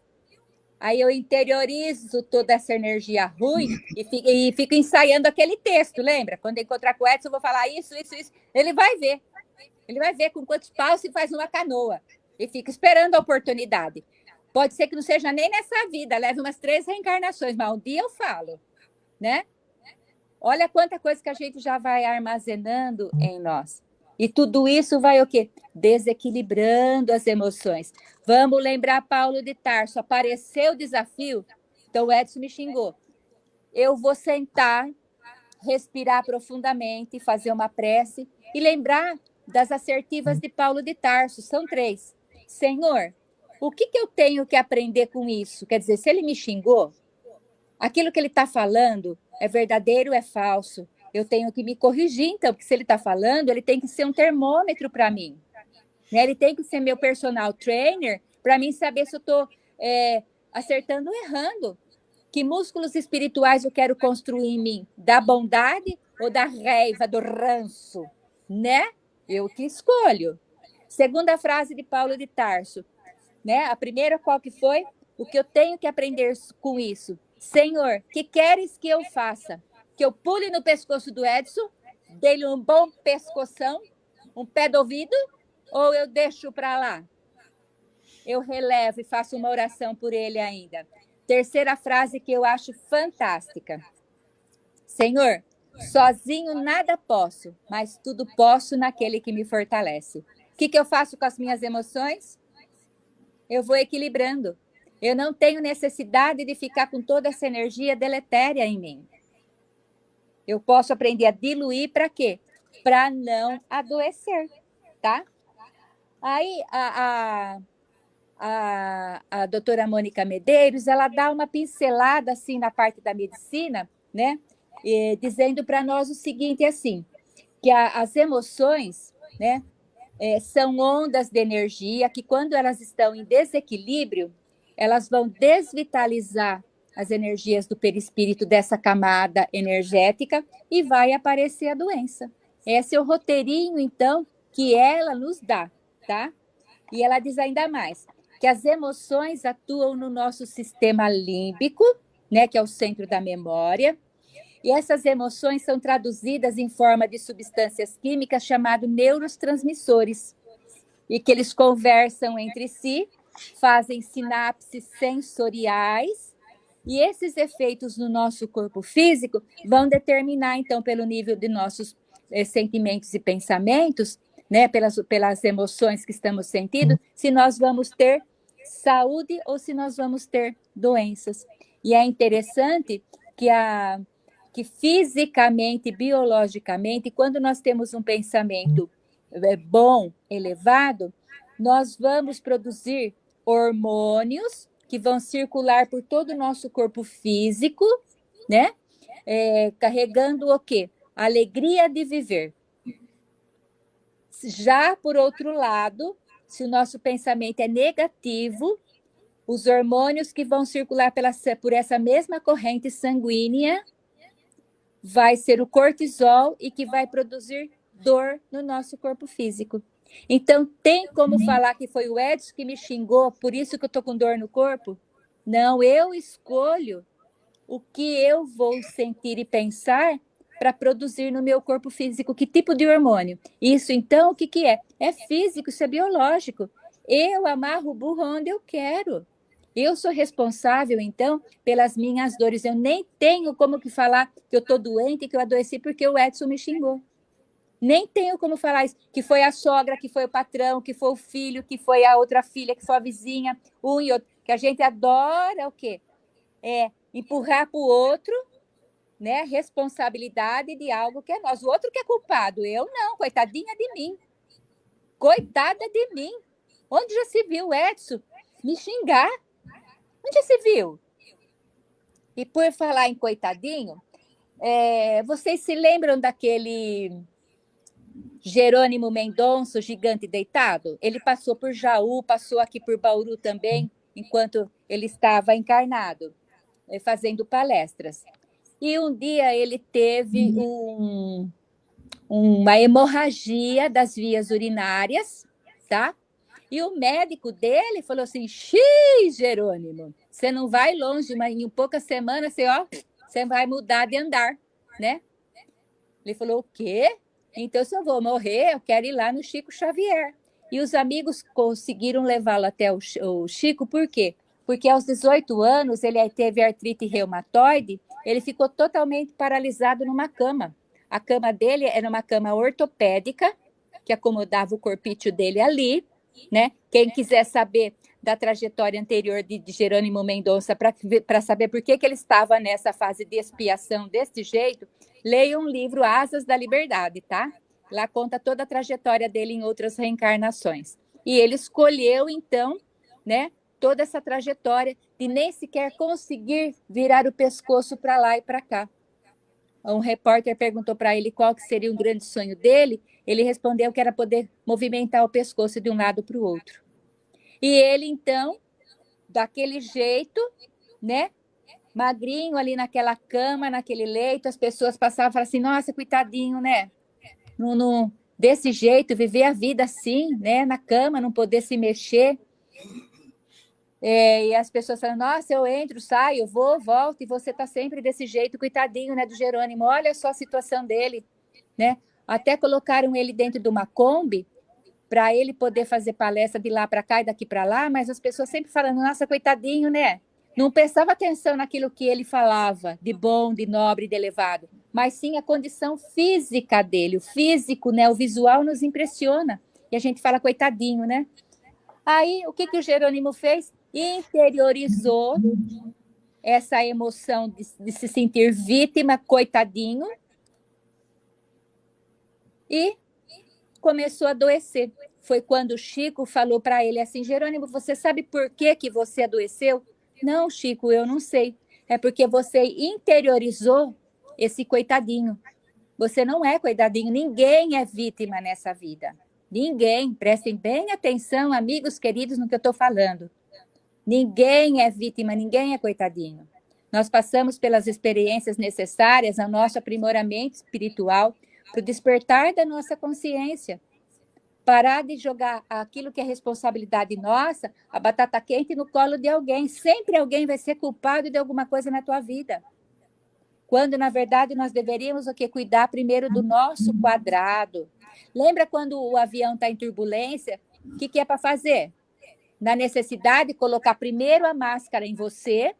Aí eu interiorizo toda essa energia ruim e fico ensaiando aquele texto, lembra? Quando eu encontrar com o Edson, eu vou falar isso. Ele vai ver. Ele vai ver com quantos paus se faz uma canoa. E fica esperando a oportunidade. Pode ser que não seja nem nessa vida, leve umas 3 reencarnações, mas um dia eu falo, né? Olha quanta coisa que a gente já vai armazenando em nós. E tudo isso vai o quê? Desequilibrando as emoções. Vamos lembrar Paulo de Tarso. Apareceu o desafio, então o Edson me xingou. Eu vou sentar, respirar profundamente, fazer uma prece e lembrar das assertivas de Paulo de Tarso. São 3. Senhor, O que eu tenho que aprender com isso? Quer dizer, se ele me xingou, aquilo que ele está falando é verdadeiro ou é falso? Eu tenho que me corrigir, então, porque se ele está falando, ele tem que ser um termômetro para mim. Né? Ele tem que ser meu personal trainer para mim saber se eu estou acertando ou errando. Que músculos espirituais eu quero construir em mim? Da bondade ou da raiva, do ranço? Né? Eu que escolho. Segunda frase de Paulo de Tarso. Né? A primeira qual que foi? O que eu tenho que aprender com isso? Senhor, que queres que eu faça? Que eu pule no pescoço do Edson, dê-lhe um bom pescoção, um pé do ouvido, ou eu deixo para lá? Eu relevo e faço uma oração por ele ainda. Terceira frase que eu acho fantástica. Senhor, sozinho nada posso, mas tudo posso naquele que me fortalece. O que eu faço com as minhas emoções? Eu vou equilibrando. Eu não tenho necessidade de ficar com toda essa energia deletéria em mim. Eu posso aprender a diluir para quê? Para não adoecer, tá? Aí a doutora Mônica Medeiros, ela dá uma pincelada assim na parte da medicina, né? Dizendo para nós o seguinte, assim, que as emoções, né, são ondas de energia que, quando elas estão em desequilíbrio, elas vão desvitalizar as energias do perispírito dessa camada energética e vai aparecer a doença. Esse é o roteirinho, então, que ela nos dá, tá? E ela diz ainda mais, que as emoções atuam no nosso sistema límbico, né, que é o centro da memória, e essas emoções são traduzidas em forma de substâncias químicas chamadas neurotransmissores, e que eles conversam entre si, fazem sinapses sensoriais, e esses efeitos no nosso corpo físico vão determinar, então, pelo nível de nossos sentimentos e pensamentos, né, pelas emoções que estamos sentindo, se nós vamos ter saúde ou se nós vamos ter doenças. E é interessante que fisicamente, biologicamente, quando nós temos um pensamento bom, elevado, nós vamos produzir hormônios que vão circular por todo o nosso corpo físico, né? Carregando o quê? A alegria de viver. Já, por outro lado, se o nosso pensamento é negativo, os hormônios que vão circular por essa mesma corrente sanguínea vai ser o cortisol e que vai produzir dor no nosso corpo físico. Então, tem como falar que foi o Edson que me xingou, por isso que eu estou com dor no corpo? Não, eu escolho o que eu vou sentir e pensar para produzir no meu corpo físico, que tipo de hormônio. Isso, então, o que é? É físico, isso é biológico. Eu amarro o burro onde eu quero. Eu sou responsável, então, pelas minhas dores. Eu nem tenho como que falar que eu estou doente, que eu adoeci porque o Edson me xingou. Nem tenho como falar isso, que foi a sogra, que foi o patrão, que foi o filho, que foi a outra filha, que foi a vizinha, um e outro. Que a gente adora o quê? Empurrar para o outro, né, responsabilidade de algo que é nosso. O outro que é culpado, eu não, coitadinha de mim. Coitada de mim. Onde já se viu, Edson, me xingar? Onde já se viu? E por falar em coitadinho, vocês se lembram daquele Jerônimo Mendonça, o Gigante Deitado? Ele passou por Jaú, passou aqui por Bauru também, enquanto ele estava encarnado, fazendo palestras. E um dia ele teve uma hemorragia das vias urinárias, tá? E o médico dele falou assim, Jerônimo, você não vai longe, mas em poucas semanas você vai mudar de andar, né? Ele falou, o quê? Então, se eu vou morrer, eu quero ir lá no Chico Xavier. E os amigos conseguiram levá-lo até o Chico, por quê? Porque aos 18 anos ele teve artrite reumatoide, ele ficou totalmente paralisado numa cama. A cama dele era uma cama ortopédica, que acomodava o corpício dele ali, né? Quem quiser saber da trajetória anterior de Jerônimo Mendonça para saber por que ele estava nessa fase de expiação desse jeito, leia um livro, Asas da Liberdade, tá? Lá conta toda a trajetória dele em outras reencarnações. E ele escolheu, então, né? Toda essa trajetória de nem sequer conseguir virar o pescoço para lá e para cá. Um repórter perguntou para ele qual que seria o grande sonho dele, ele respondeu que era poder movimentar o pescoço de um lado para o outro. E ele, então, daquele jeito, né? Magrinho ali naquela cama, naquele leito, as pessoas passavam e falavam assim, nossa, coitadinho, né? Desse jeito, viver a vida assim, né? Na cama, não poder se mexer. E as pessoas falam, nossa, eu entro, saio, vou, volto, e você está sempre desse jeito, coitadinho, né, do Jerônimo, olha só a situação dele, né? Até colocaram ele dentro de uma Kombi para ele poder fazer palestra de lá para cá e daqui para lá, mas as pessoas sempre falando, nossa, coitadinho, né? Não prestava atenção naquilo que ele falava, de bom, de nobre, de elevado, mas sim a condição física dele, o físico, né? O visual nos impressiona, e a gente fala, coitadinho, né? Aí, o que o Jerônimo fez? Interiorizou essa emoção de se sentir vítima, coitadinho, e começou a adoecer. Foi quando o Chico falou para ele assim, Jerônimo, você sabe por que você adoeceu? Não, Chico, eu não sei. É porque você interiorizou esse coitadinho. Você não é coitadinho, ninguém é vítima nessa vida. Ninguém, prestem bem atenção, amigos queridos, no que eu estou falando. Ninguém é vítima, ninguém é coitadinho. Nós passamos pelas experiências necessárias ao nosso aprimoramento espiritual, para o despertar da nossa consciência. Parar de jogar aquilo que é responsabilidade nossa, a batata quente no colo de alguém. Sempre alguém vai ser culpado de alguma coisa na tua vida. Quando, na verdade, nós deveríamos o quê? Cuidar primeiro do nosso quadrado. Lembra quando o avião está em turbulência? O que é para fazer? Na necessidade, colocar primeiro a máscara em você,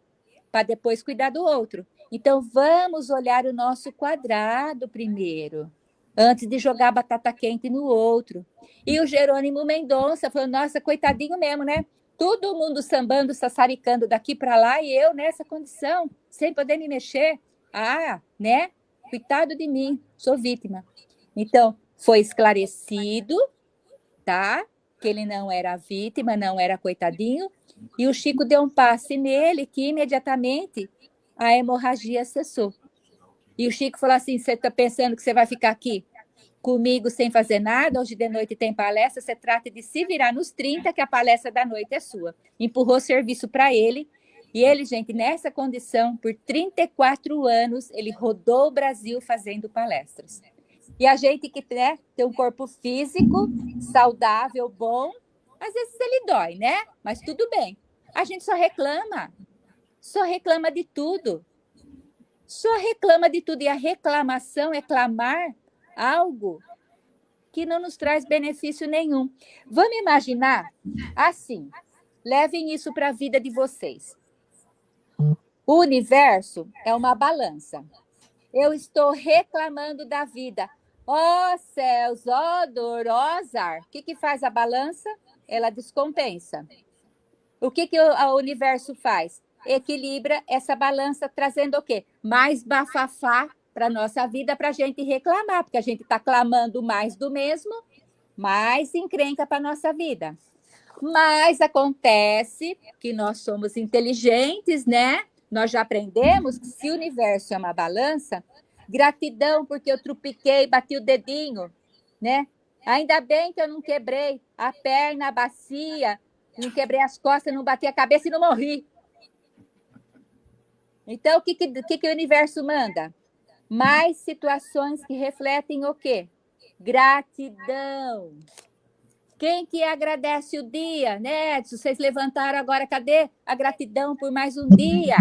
para depois cuidar do outro. Então, vamos olhar o nosso quadrado primeiro, antes de jogar a batata quente no outro. E o Jerônimo Mendonça falou, nossa, coitadinho mesmo, né? Todo mundo sambando, sassaricando daqui para lá, e eu nessa condição, sem poder me mexer. Ah, né? Coitado de mim, sou vítima. Então, foi esclarecido, tá? Que ele não era vítima, não era coitadinho, e o Chico deu um passe nele que imediatamente a hemorragia cessou. E o Chico falou assim, você está pensando que você vai ficar aqui comigo sem fazer nada? Hoje de noite tem palestra, você trata de se virar nos 30, que a palestra da noite é sua. Empurrou serviço para ele, e ele, gente, nessa condição, por 34 anos, ele rodou o Brasil fazendo palestras. E a gente que, né, tem um corpo físico, saudável, bom, às vezes ele dói, né? Mas tudo bem. A gente só reclama de tudo. Só reclama de tudo. E a reclamação é clamar algo que não nos traz benefício nenhum. Vamos imaginar assim, levem isso para a vida de vocês. O universo é uma balança. Eu estou reclamando da vida. Ó céus, ó dor, ó azar. O que faz a balança? Ela descompensa. O que o universo faz? Equilibra essa balança, trazendo o quê? Mais bafafá para a nossa vida, para a gente reclamar, porque a gente está clamando mais do mesmo, mais encrenca para a nossa vida. Mas acontece que nós somos inteligentes, né? Nós já aprendemos que se o universo é uma balança, gratidão porque eu trupiquei, bati o dedinho, né? Ainda bem que eu não quebrei a perna, a bacia, não quebrei as costas, não bati a cabeça e não morri. Então, o que o universo manda? Mais situações que refletem o quê? Gratidão. Quem que agradece o dia, né, Edson? Vocês levantaram agora, cadê a gratidão por mais um dia?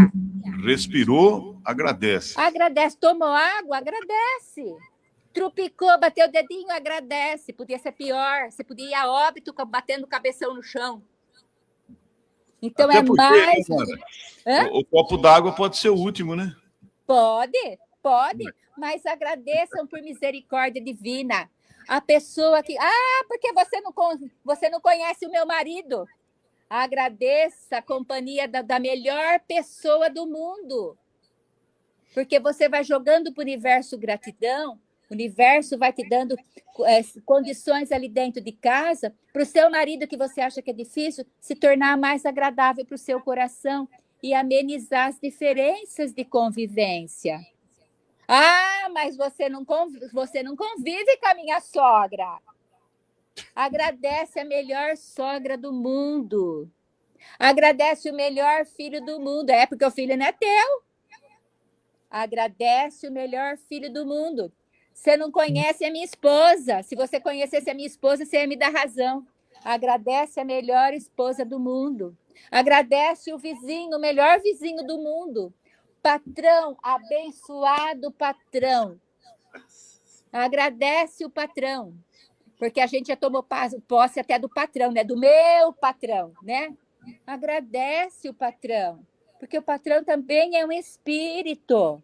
Respirou, agradece. Agradece. Tomou água, agradece. Trupicou, bateu o dedinho, agradece. Podia ser pior. Você podia ir a óbito batendo o cabeção no chão. Então, até é porque, mais... Né, o copo d'água pode ser o último, né? Pode, mas agradeçam por misericórdia divina. A pessoa que... Ah, porque você não conhece o meu marido. Agradeça a companhia da melhor pessoa do mundo. Porque você vai jogando para o universo gratidão, O universo vai te dando condições ali dentro de casa para o seu marido, que você acha que é difícil, se tornar mais agradável para o seu coração e amenizar as diferenças de convivência. Ah, mas você não convive com a minha sogra. Agradece a melhor sogra do mundo. Agradece o melhor filho do mundo. É porque o filho não é teu. Agradece o melhor filho do mundo. Você não conhece a minha esposa. Se você conhecesse a minha esposa, você ia me dar razão. Agradece a melhor esposa do mundo. Agradece o vizinho, o melhor vizinho do mundo. Patrão, abençoado patrão. Agradece o patrão. Porque a gente já tomou posse até do patrão, né? Do meu patrão, né? Agradece o patrão. Porque o patrão também é um espírito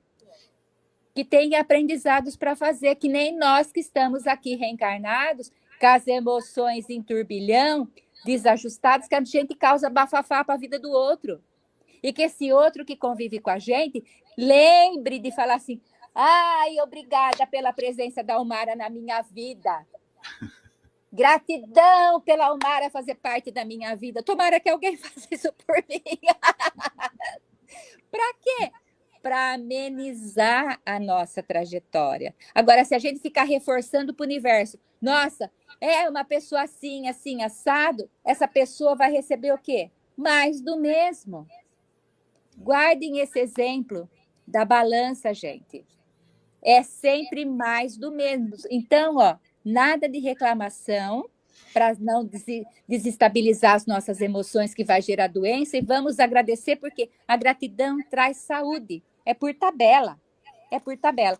que tem aprendizados para fazer, que nem nós que estamos aqui reencarnados, com as emoções em turbilhão, desajustadas, que a gente causa bafafá para a vida do outro. E que esse outro que convive com a gente, lembre de falar assim, ai, obrigada pela presença da Almara na minha vida. Gratidão pela Almara fazer parte da minha vida. Tomara que alguém faça isso por mim. Para quê? Para amenizar a nossa trajetória. Agora, se a gente ficar reforçando para o universo, nossa, é uma pessoa assim, assim, assado, essa pessoa vai receber o quê? Mais do mesmo. Guardem esse exemplo da balança, gente. É sempre mais do mesmo. Então, ó, nada de reclamação para não desestabilizar as nossas emoções, que vai gerar doença, e vamos agradecer, porque a gratidão traz saúde. É por tabela. É por tabela.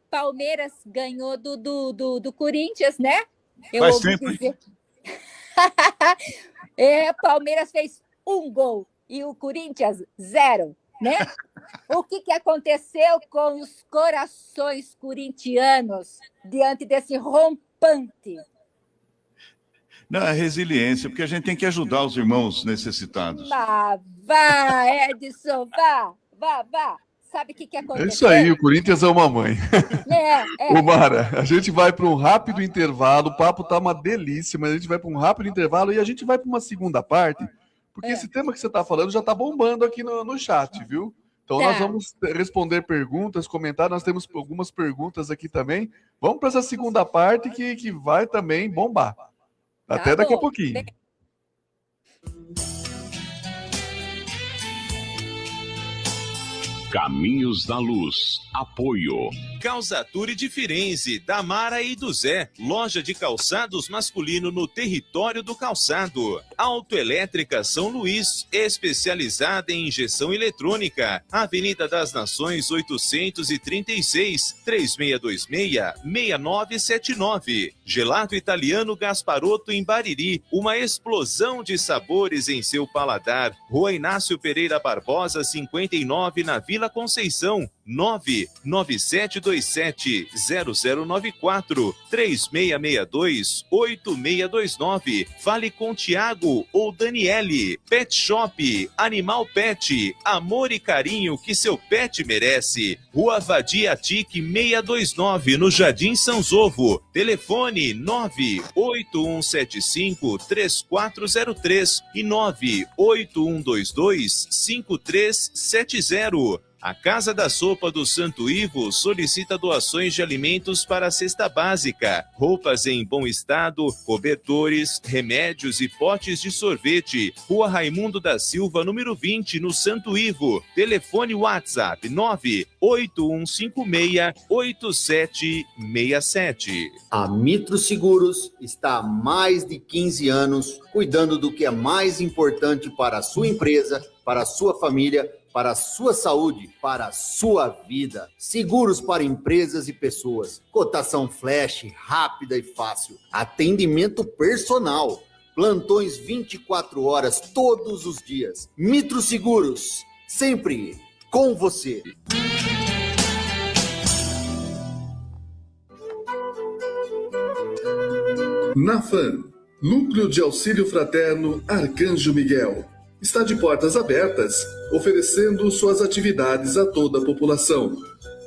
Palmeiras ganhou do Corinthians, né? Eu Faz ouvi sempre. dizer. Palmeiras fez 1 gol e o Corinthians 0, né? O que aconteceu com os corações corintianos diante desse rompante? Não, é resiliência, porque a gente tem que ajudar os irmãos necessitados. Vá, Edson, vá. Sabe o que aconteceu? É isso aí, o Corinthians é uma mãe. Ô, Mara, a gente vai para um rápido intervalo, o papo tá uma delícia, mas a gente vai para um rápido intervalo e a gente vai para uma segunda parte, porque esse tema que você tá falando já tá bombando aqui no chat, viu? Então nós vamos responder perguntas, comentar, nós temos algumas perguntas aqui também. Vamos para essa segunda parte que vai também bombar. Até daqui a pouquinho. Caminhos da Luz. Apoio. Calçature de Firenze, da Mara e do Zé. Loja de calçados masculino no território do calçado. Autoelétrica São Luís, especializada em injeção eletrônica. Avenida das Nações 836, 3626-6979. Gelato italiano Gasparotto em Bariri. Uma explosão de sabores em seu paladar. Rua Inácio Pereira Barbosa, 59, na Vila Conceição. 99727-0094, 3662-8629. Fale com Tiago ou Daniele. Pet Shop, Animal Pet, amor e carinho que seu pet merece. Rua Vadia Tique 629, no Jardim São Zovo. Telefone 98175-3403 e 98122-5370. A Casa da Sopa do Santo Ivo solicita doações de alimentos para a cesta básica, roupas em bom estado, cobertores, remédios e potes de sorvete. Rua Raimundo da Silva, número 20, no Santo Ivo. Telefone WhatsApp 98156-8767. A Mitro Seguros está há mais de 15 anos cuidando do que é mais importante para a sua empresa, para a sua família, para a sua saúde, para a sua vida. Seguros para empresas e pessoas. Cotação flash, rápida e fácil. Atendimento personal. Plantões 24 horas, todos os dias. Mitro Seguros, sempre com você. Nafan, Núcleo de Auxílio Fraterno Arcanjo Miguel, está de portas abertas, oferecendo suas atividades a toda a população.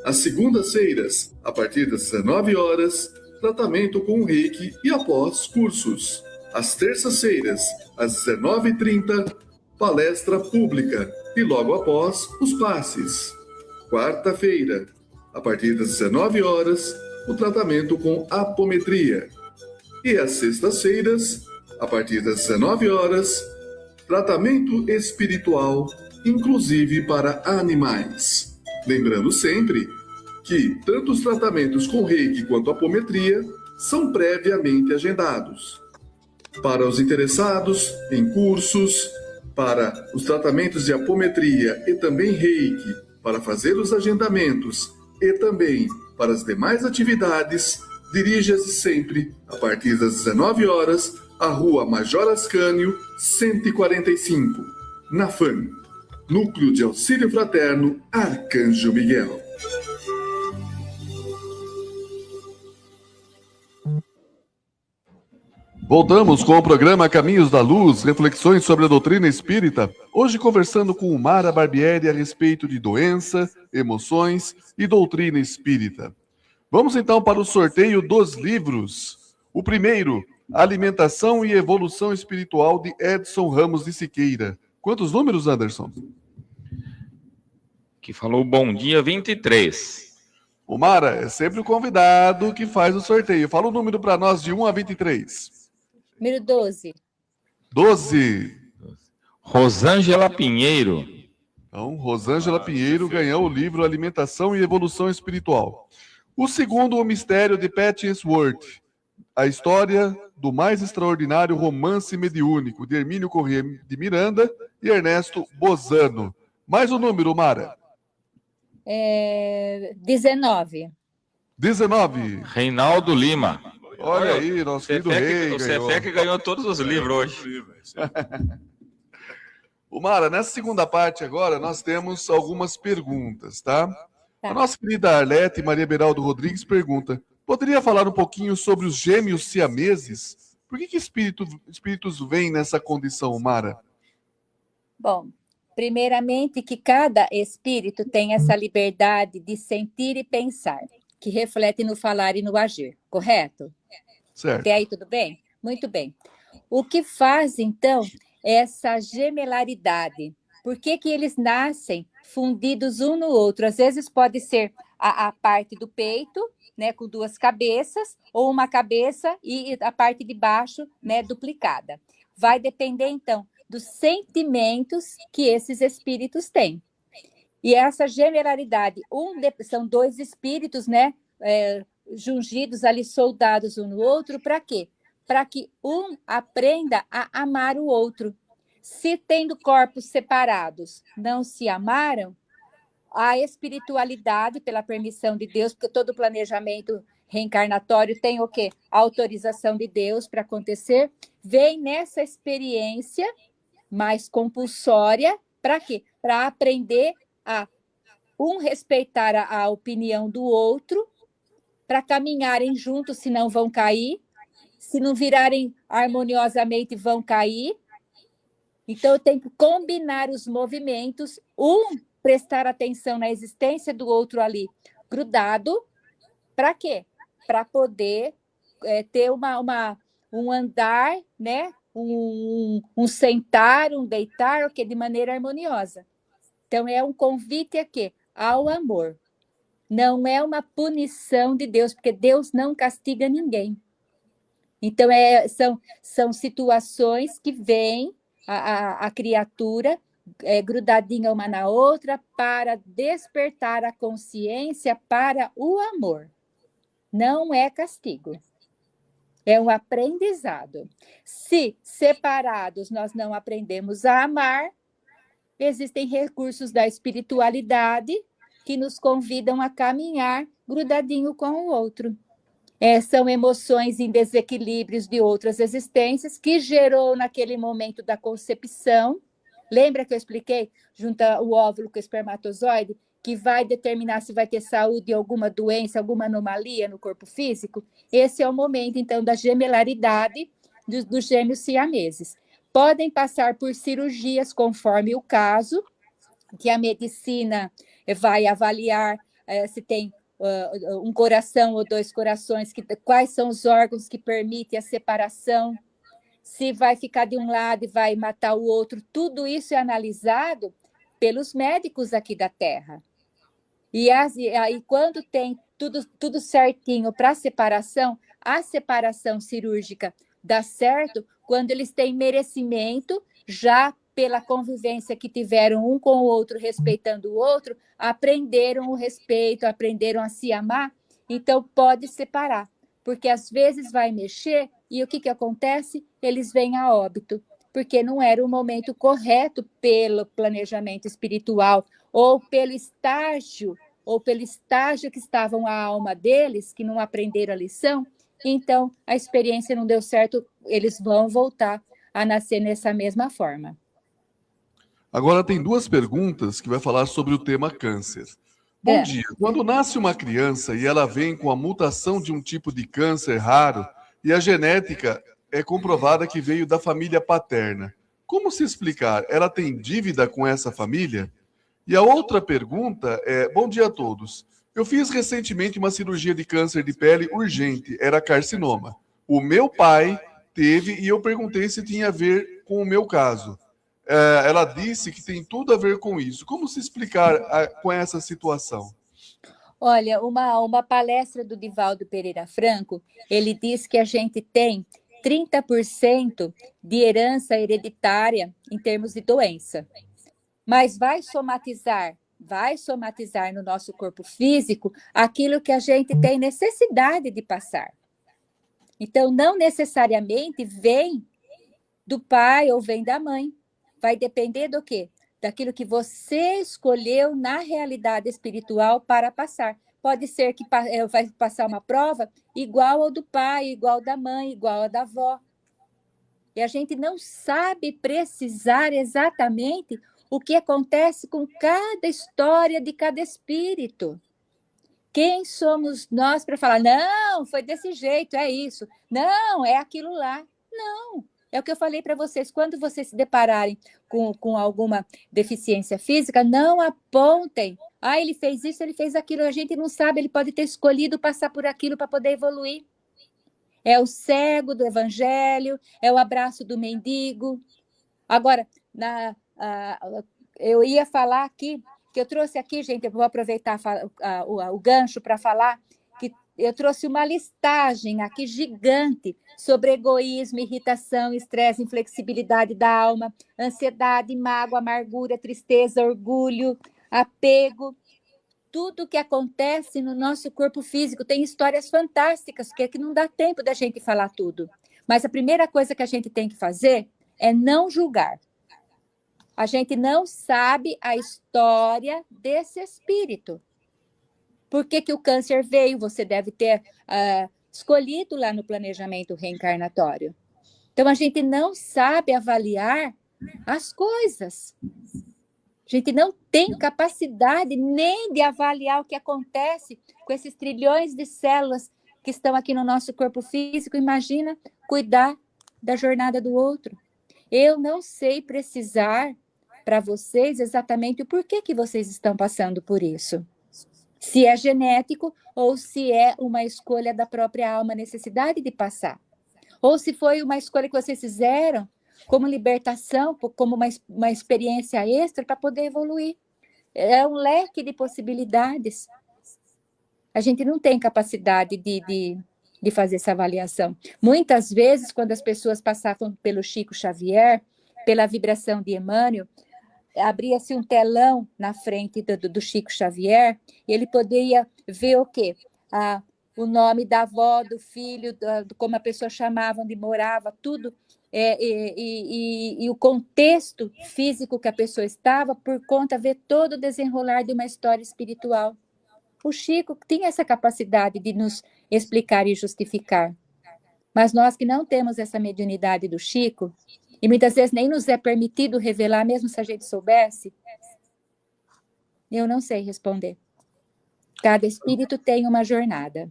Às segundas-feiras, a partir das 19 horas, tratamento com reiki e após cursos. Às terças-feiras, às 19h30, palestra pública e logo após os passes. Quarta-feira, a partir das 19 horas, o tratamento com apometria. E às sextas-feiras, a partir das 19 horas, tratamento espiritual, inclusive para animais. Lembrando sempre que tanto os tratamentos com reiki quanto apometria são previamente agendados. Para os interessados em cursos, para os tratamentos de apometria e também reiki, para fazer os agendamentos e também para as demais atividades, dirija-se sempre, a partir das 19 horas, à Rua Major Ascânio, 145, na FAM, Núcleo de Auxílio Fraterno Arcanjo Miguel. Voltamos com o programa Caminhos da Luz, reflexões sobre a doutrina espírita, hoje conversando com Mara Barbieri a respeito de doença, emoções e doutrina espírita. Vamos então para o sorteio dos livros. O primeiro, Alimentação e Evolução Espiritual, de Edson Ramos de Siqueira. Quantos números, Anderson? Que falou bom dia, 23. O Mara é sempre o convidado que faz o sorteio. Fala o número para nós de 1 a 23. Número 12. 12. Rosângela Pinheiro. Então, Rosângela Pinheiro ganhou o livro Alimentação e Evolução Espiritual. O segundo, O Mistério de Patience Worth. A história do mais extraordinário romance mediúnico, de Hermínio Corrêa de Miranda e Ernesto Bozano. Mais um número, Mara. 19. 19. Reinaldo Lima. Olha aí, nosso querido rei. O Cefec ganhou todos os livros hoje. O Mara, nessa segunda parte agora, nós temos algumas perguntas, tá? A nossa querida Arlete Maria Beraldo Rodrigues pergunta: poderia falar um pouquinho sobre os gêmeos siameses? Por que espíritos vêm nessa condição, Mara? Bom, primeiramente que cada espírito tem essa liberdade de sentir e pensar, que reflete no falar e no agir, correto? Certo. Até aí tudo bem? Muito bem. O que faz, então, essa gemelaridade? Por que eles nascem fundidos um no outro? Às vezes pode ser a parte do peito, né, com duas cabeças, ou uma cabeça e a parte de baixo, né, duplicada. Vai depender, então, dos sentimentos que esses espíritos têm. E essa gemelaridade, são dois espíritos, né, jungidos ali, soldados um no outro, para quê? Para que um aprenda a amar o outro. Se tendo corpos separados não se amaram, a espiritualidade, pela permissão de Deus, porque todo planejamento reencarnatório tem o quê? A autorização de Deus para acontecer, vem nessa experiência mais compulsória, para quê? Para aprender a respeitar a opinião do outro, para caminharem juntos, senão vão cair, se não virarem harmoniosamente, vão cair. Então, eu tenho que combinar os movimentos, prestar atenção na existência do outro ali, grudado, para quê? Para poder ter um andar, né? um sentar, um deitar, de maneira harmoniosa. Então, é um convite a quê? Ao amor. Não é uma punição de Deus, porque Deus não castiga ninguém. Então, são situações que vêm a criatura grudadinha uma na outra para despertar a consciência para o amor. Não é castigo. É um aprendizado. Se separados nós não aprendemos a amar, existem recursos da espiritualidade que nos convidam a caminhar grudadinho com o outro. São emoções em desequilíbrios de outras existências que gerou naquele momento da concepção. Lembra que eu expliquei? Junta o óvulo com o espermatozoide, que vai determinar se vai ter saúde, alguma doença, alguma anomalia no corpo físico. Esse é o momento, então, da gemelaridade dos gêmeos siameses. Podem passar por cirurgias, conforme o caso, que a medicina vai avaliar se tem um coração ou 2 corações, quais são os órgãos que permitem a separação, se vai ficar de um lado e vai matar o outro. Tudo isso é analisado pelos médicos aqui da Terra. E aí, quando tem tudo certinho para a separação cirúrgica dá certo quando eles têm merecimento, já pela convivência que tiveram um com o outro, respeitando o outro, aprenderam o respeito, aprenderam a se amar, então pode separar, porque às vezes vai mexer e o que acontece? Eles vêm a óbito, porque não era o momento correto pelo planejamento espiritual ou pelo estágio que estavam a alma deles, que não aprenderam a lição. Então, a experiência não deu certo, eles vão voltar a nascer nessa mesma forma. Agora tem 2 perguntas que vai falar sobre o tema câncer. Bom dia. Quando nasce uma criança e ela vem com a mutação de um tipo de câncer raro e a genética é comprovada que veio da família paterna, como se explicar? Ela tem dívida com essa família? E a outra pergunta é: bom dia a todos. Eu fiz recentemente uma cirurgia de câncer de pele urgente, era carcinoma. O meu pai teve e eu perguntei se tinha a ver com o meu caso. Ela disse que tem tudo a ver com isso. Como se explicar com essa situação? Olha, uma palestra do Divaldo Pereira Franco, ele diz que a gente tem 30% de herança hereditária em termos de doença. Mas vai somatizar no nosso corpo físico aquilo que a gente tem necessidade de passar. Então, não necessariamente vem do pai ou vem da mãe. Vai depender do quê? Daquilo que você escolheu na realidade espiritual para passar. Pode ser que vai passar uma prova igual ao do pai, igual ao da mãe, igual ao da avó. E a gente não sabe precisar exatamente o que acontece com cada história de cada espírito. Quem somos nós para falar, não, foi desse jeito, é isso. Não, é aquilo lá. Não. É o que eu falei para vocês, quando vocês se depararem com alguma deficiência física, não apontem. Ele fez isso, ele fez aquilo, a gente não sabe, ele pode ter escolhido passar por aquilo para poder evoluir. É o cego do evangelho, é o abraço do mendigo. Agora, eu ia falar aqui, que eu trouxe aqui, gente, eu vou aproveitar o gancho para falar, que eu trouxe uma listagem aqui gigante sobre egoísmo, irritação, estresse, inflexibilidade da alma, ansiedade, mágoa, amargura, tristeza, orgulho, apego. Tudo que acontece no nosso corpo físico tem histórias fantásticas, que não dá tempo da gente falar tudo. Mas a primeira coisa que a gente tem que fazer é não julgar. A gente não sabe a história desse espírito. Por que o câncer veio? Você deve ter escolhido lá no planejamento reencarnatório. Então, a gente não sabe avaliar as coisas. A gente não tem capacidade nem de avaliar o que acontece com esses trilhões de células que estão aqui no nosso corpo físico. Imagina cuidar da jornada do outro. Eu não sei precisar para vocês exatamente o porquê que vocês estão passando por isso. Se é genético ou se é uma escolha da própria alma, necessidade de passar. Ou se foi uma escolha que vocês fizeram como libertação, como uma experiência extra para poder evoluir. É um leque de possibilidades. A gente não tem capacidade de fazer essa avaliação. Muitas vezes, quando as pessoas passavam pelo Chico Xavier, pela vibração de Emmanuel, abria-se um telão na frente do Chico Xavier, e ele poderia ver o quê? O nome da avó, do filho, como a pessoa chamava, onde morava, tudo, e o contexto físico que a pessoa estava, por conta de ver todo o desenrolar de uma história espiritual. O Chico tinha essa capacidade de nos explicar e justificar. Mas nós que não temos essa mediunidade do Chico, e muitas vezes nem nos é permitido revelar, mesmo se a gente soubesse, eu não sei responder. Cada espírito tem uma jornada.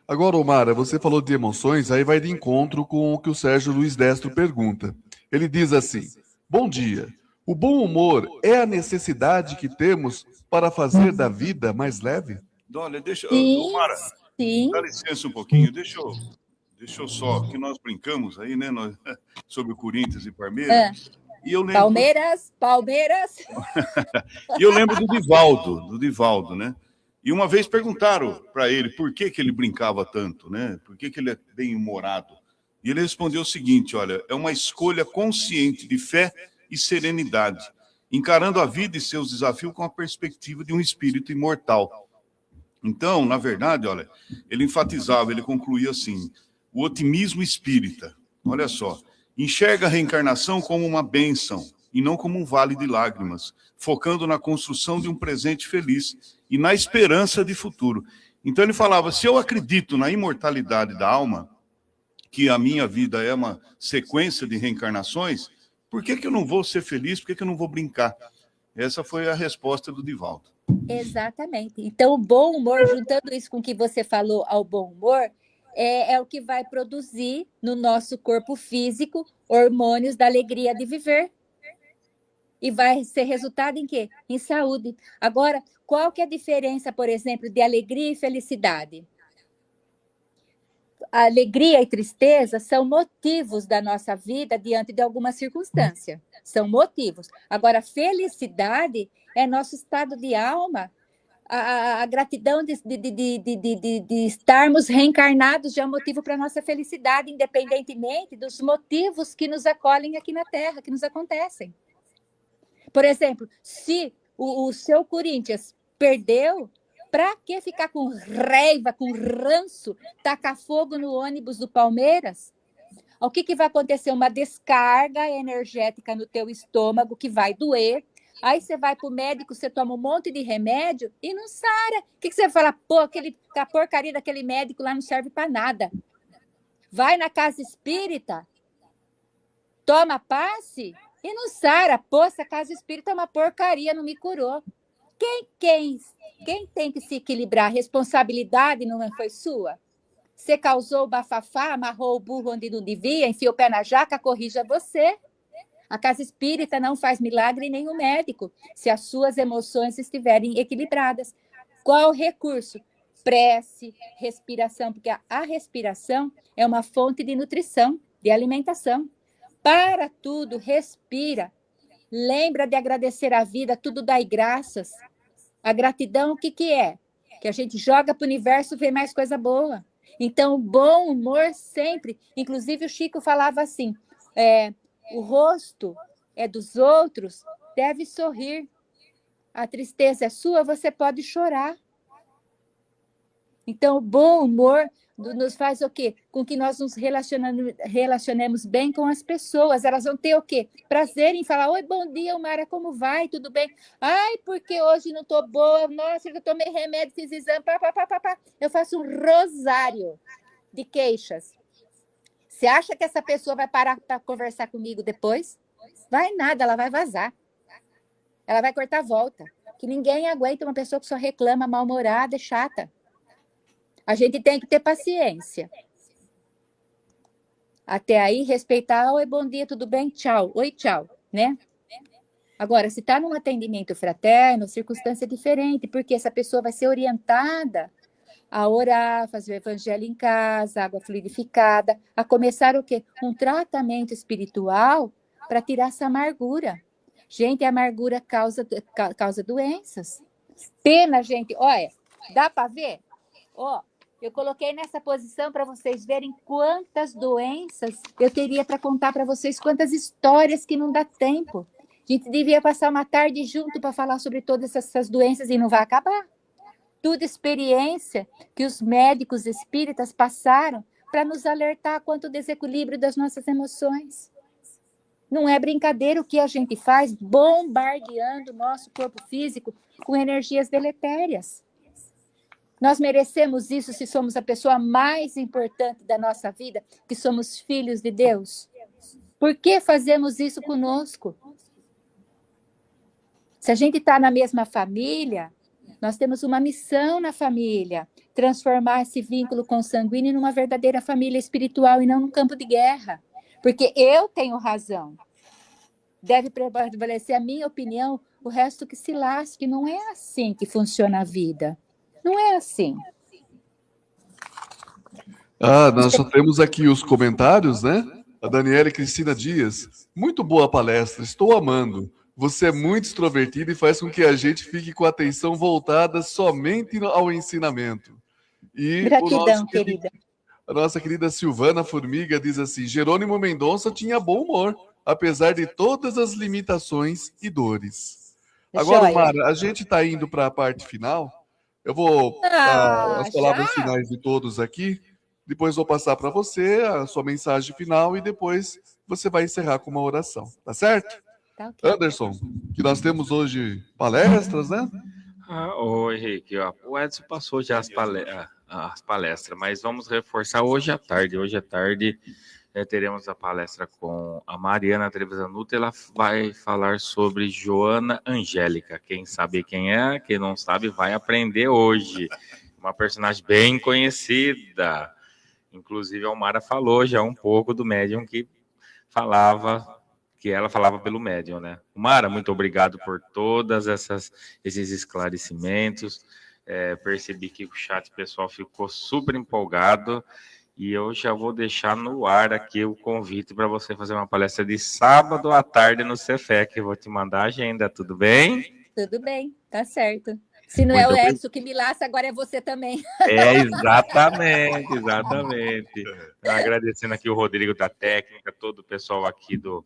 Agora, Omara, você falou de emoções, aí vai de encontro com o que o Sérgio Luiz Destro pergunta. Ele diz assim: bom dia, O bom humor é a necessidade que temos para fazer da vida mais leve? Olha, deixa... Sim, Mara, sim. dá licença um pouquinho, deixa eu só, que nós brincamos aí, né, sobre o Corinthians e Palmeiras, e eu lembro... Palmeiras. E eu lembro do Divaldo, né? E uma vez perguntaram para ele por que ele brincava tanto, né? Por que ele é bem-humorado? E ele respondeu o seguinte, olha, é uma escolha consciente de fé e serenidade, encarando a vida e seus desafios com a perspectiva de um espírito imortal. Então, na verdade, olha, ele enfatizava, ele concluía assim, o otimismo espírita, olha só, enxerga a reencarnação como uma bênção e não como um vale de lágrimas, focando na construção de um presente feliz e na esperança de futuro. Então ele falava, se eu acredito na imortalidade da alma, que a minha vida é uma sequência de reencarnações, por que eu não vou ser feliz? Por que eu não vou brincar? Essa foi a resposta do Divaldo. Exatamente. Então, o bom humor, juntando isso com o que você falou ao bom humor, é o que vai produzir no nosso corpo físico hormônios da alegria de viver. E vai ser resultado em quê? Em saúde. Agora, qual que é a diferença, por exemplo, de alegria e felicidade? A alegria e tristeza são motivos da nossa vida diante de alguma circunstância. São motivos. Agora, felicidade é nosso estado de alma. A gratidão de estarmos reencarnados já é um motivo para a nossa felicidade, independentemente dos motivos que nos acolhem aqui na Terra, que nos acontecem. Por exemplo, se o seu Corinthians perdeu, para que ficar com raiva, com ranço, tacar fogo no ônibus do Palmeiras? O que vai acontecer? Uma descarga energética no teu estômago que vai doer. Aí você vai para o médico, você toma um monte de remédio e não sara. O que você fala? Pô, a porcaria daquele médico lá não serve para nada. Vai na casa espírita, toma passe e não sara. Pô, essa casa espírita é uma porcaria, não me curou. Quem tem que se equilibrar? A responsabilidade não foi sua? Você causou o bafafá, amarrou o burro onde não devia, enfiou o pé na jaca, corrija você. A casa espírita não faz milagre nem o médico, se as suas emoções estiverem equilibradas. Qual o recurso? Prece, respiração, porque a respiração é uma fonte de nutrição, de alimentação. Para tudo, respira. Lembra de agradecer a vida, tudo dai graças. A gratidão, o que é? Que a gente joga para o universo e vê mais coisa boa. Então, o bom humor sempre, inclusive o Chico falava assim, o rosto é dos outros, deve sorrir. A tristeza é sua, você pode chorar. Então, o bom humor nos faz o quê? Com que nós nos relacionemos bem com as pessoas. Elas vão ter o quê? Prazer em falar, oi, bom dia, Mara, como vai? Tudo bem? Ai, porque hoje não estou boa. Nossa, eu tomei remédio, fiz exame, pá. Eu faço um rosário de queixas. Você acha que essa pessoa vai parar para conversar comigo depois? Vai nada, ela vai vazar. Ela vai cortar a volta. Que ninguém aguenta uma pessoa que só reclama, mal-humorada, é chata. A gente tem que ter paciência. Até aí, respeitar, oi, bom dia, tudo bem? Tchau. Oi, tchau, né? Agora, se está num atendimento fraterno, circunstância diferente, porque essa pessoa vai ser orientada a orar, fazer o evangelho em casa, água fluidificada, a começar o quê? Um tratamento espiritual para tirar essa amargura. Gente, a amargura causa doenças. Pena, gente. Olha, dá para ver? Ó, eu coloquei nessa posição para vocês verem quantas doenças eu teria para contar para vocês, quantas histórias que não dá tempo. A gente devia passar uma tarde junto para falar sobre todas essas doenças e não vai acabar. Tudo experiência que os médicos espíritas passaram para nos alertar quanto o desequilíbrio das nossas emoções. Não é brincadeira o que a gente faz, bombardeando o nosso corpo físico com energias deletérias. Nós merecemos isso se somos a pessoa mais importante da nossa vida, que somos filhos de Deus. Por que fazemos isso conosco? Se a gente está na mesma família, nós temos uma missão na família, transformar esse vínculo consanguíneo numa verdadeira família espiritual e não num campo de guerra. Porque eu tenho razão. deve prevalecer a minha opinião, o resto que se lasque. Não é assim que funciona a vida. Não é assim. Nós só temos aqui os comentários, né? A Daniela Cristina Dias. Muito boa palestra, estou amando. Você é muito extrovertido e faz com que a gente fique com a atenção voltada somente ao ensinamento. E Gratidão, querida. A nossa querida Silvana Formiga diz assim: Jerônimo Mendonça tinha bom humor, apesar de todas as limitações e dores. Agora, Mara, a gente está indo para a parte final. Eu vou dar as palavras finais de todos aqui. Depois vou passar para você a sua mensagem final e depois você vai encerrar com uma oração. Tá certo? Tá, okay. Anderson, que nós temos hoje palestras, né? Oi, Henrique. O Edson passou já as palestras, mas vamos reforçar hoje à tarde. Hoje à tarde teremos a palestra com a Mariana Trevisanuto. Ela vai falar sobre Joana Angélica. Quem sabe quem é, quem não sabe vai aprender hoje. Uma personagem bem conhecida. Inclusive, a Omara falou já um pouco do médium que ela falava pelo médium, né? Omara, muito obrigado por todas esses esclarecimentos. Percebi que o chat pessoal ficou super empolgado e eu já vou deixar no ar aqui o convite para você fazer uma palestra de sábado à tarde no Cefec. Eu vou te mandar a agenda, tudo bem? Tudo bem, tá certo. Se não é o Edson que me laça, agora é você também. Exatamente. Agradecendo aqui o Rodrigo da técnica, todo o pessoal aqui do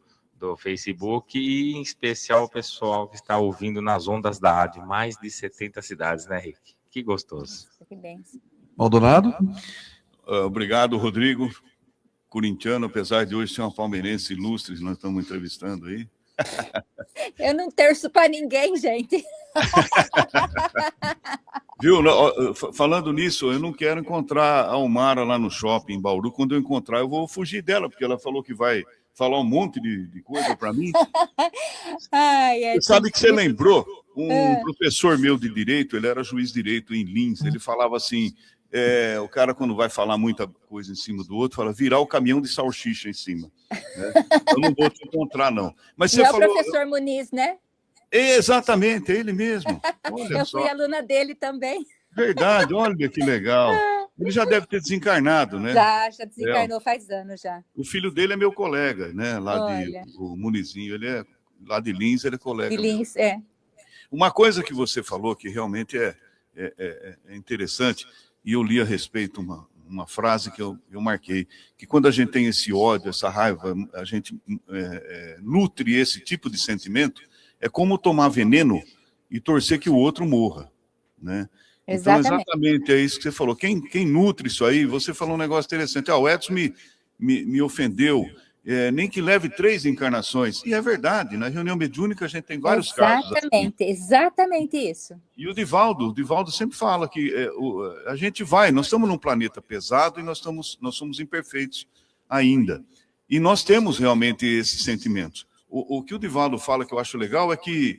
Facebook e, em especial, o pessoal que está ouvindo nas ondas da rádio. Mais de 70 cidades, né, Rick? Que gostoso. Que bênção. Maldonado? Obrigado, Rodrigo. Corintiano, apesar de hoje ser uma palmeirense ilustre, nós estamos entrevistando aí. Eu não terço para ninguém, gente. Viu? Falando nisso, eu não quero encontrar a Omara lá no shopping em Bauru. Quando eu encontrar, eu vou fugir dela, porque ela falou que vai falar um monte de coisa para mim. Você sabe que você lembrou? Um professor meu de direito, ele era juiz de direito em Lins, ele falava assim, o cara quando vai falar muita coisa em cima do outro, fala, virar o caminhão de salsicha em cima. Né? Eu não vou te encontrar, não. Mas você não falou... é o professor Muniz, né? Exatamente, é ele mesmo. Olha eu fui aluna dele também. Verdade, olha que legal. Ele já deve ter desencarnado, né? Já desencarnou faz anos já. O filho dele é meu colega, né? O Munizinho, ele é lá de Lins, ele é colega. De Lins, Uma coisa que você falou que realmente é interessante, e eu li a respeito uma frase que eu marquei, que quando a gente tem esse ódio, essa raiva, a gente nutre esse tipo de sentimento, é como tomar veneno e torcer que o outro morra, né? Exatamente. Então, exatamente, é isso que você falou. Quem nutre isso aí, você falou um negócio interessante. O Edson me ofendeu, nem que leve 3 encarnações. E é verdade, na reunião mediúnica a gente tem vários casos. Exatamente isso. E o Divaldo sempre fala que a gente nós estamos num planeta pesado e nós somos imperfeitos ainda. E nós temos realmente esses sentimentos. O que o Divaldo fala que eu acho legal é que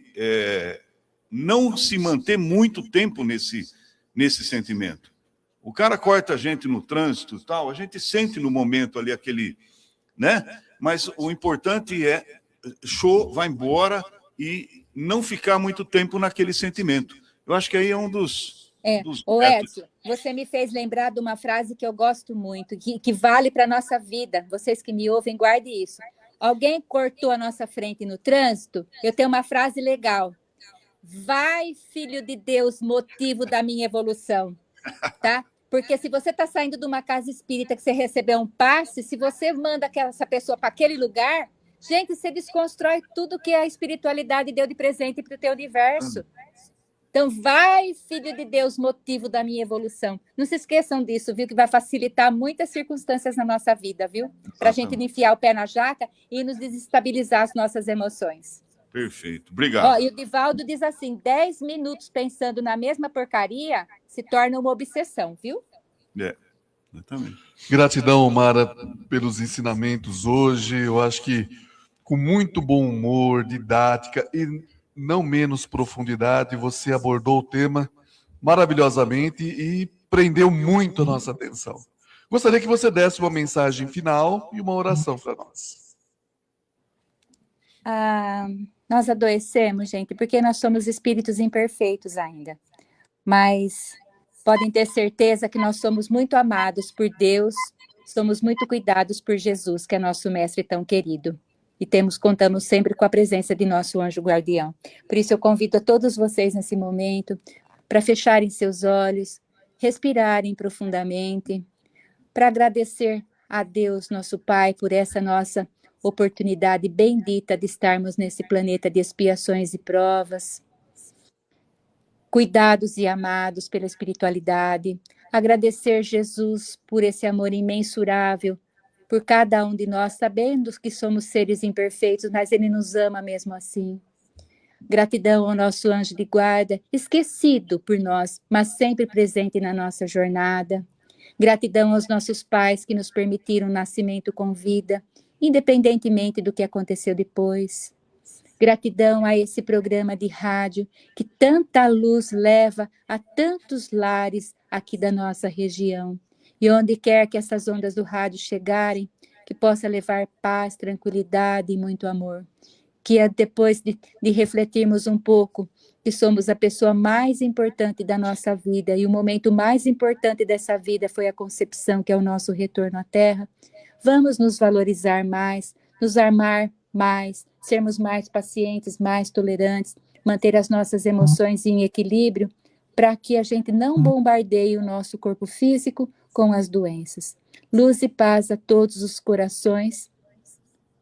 não se manter muito tempo nesse sentimento. O cara corta a gente no trânsito e tal, a gente sente no momento ali aquele, né? Mas o importante é vai embora e não ficar muito tempo naquele sentimento. Eu acho que aí é um dos Edson, você me fez lembrar de uma frase que eu gosto muito, que vale para a nossa vida. Vocês que me ouvem, guarde isso. Alguém cortou a nossa frente no trânsito, eu tenho uma frase legal. Vai, filho de Deus, motivo da minha evolução, tá? Porque se você está saindo de uma casa espírita que você recebeu um passe, se você manda essa pessoa para aquele lugar, gente, você desconstrói tudo que a espiritualidade deu de presente para o teu universo. Então, vai, filho de Deus, motivo da minha evolução. Não se esqueçam disso, viu? Que vai facilitar muitas circunstâncias na nossa vida, viu? Para a gente não enfiar o pé na jaca e nos desestabilizar as nossas emoções. Perfeito, obrigado. E o Divaldo diz assim, 10 minutos pensando na mesma porcaria se torna uma obsessão, viu? Exatamente. Gratidão, Mara, pelos ensinamentos hoje. Eu acho que com muito bom humor, didática e não menos profundidade, você abordou o tema maravilhosamente e prendeu muito a nossa atenção. Gostaria que você desse uma mensagem final e uma oração para nós. Nós adoecemos, gente, porque nós somos espíritos imperfeitos ainda. Mas podem ter certeza que nós somos muito amados por Deus, somos muito cuidados por Jesus, que é nosso mestre tão querido. E contamos sempre com a presença de nosso anjo guardião. Por isso eu convido a todos vocês nesse momento para fecharem seus olhos, respirarem profundamente, para agradecer a Deus, nosso Pai, por essa nossa oportunidade bendita de estarmos nesse planeta de expiações e provas, cuidados e amados pela espiritualidade, agradecer Jesus por esse amor imensurável, por cada um de nós, sabendo que somos seres imperfeitos, mas Ele nos ama mesmo assim. Gratidão ao nosso anjo de guarda, esquecido por nós, mas sempre presente na nossa jornada. Gratidão aos nossos pais que nos permitiram o nascimento com vida, independentemente do que aconteceu depois. Gratidão a esse programa de rádio que tanta luz leva a tantos lares aqui da nossa região. E onde quer que essas ondas do rádio chegarem, que possa levar paz, tranquilidade e muito amor. Que depois de refletirmos um pouco, que somos a pessoa mais importante da nossa vida e o momento mais importante dessa vida foi a concepção, que é o nosso retorno à Terra, vamos nos valorizar mais, nos amar mais, sermos mais pacientes, mais tolerantes, manter as nossas emoções em equilíbrio, para que a gente não bombardeie o nosso corpo físico com as doenças. Luz e paz a todos os corações.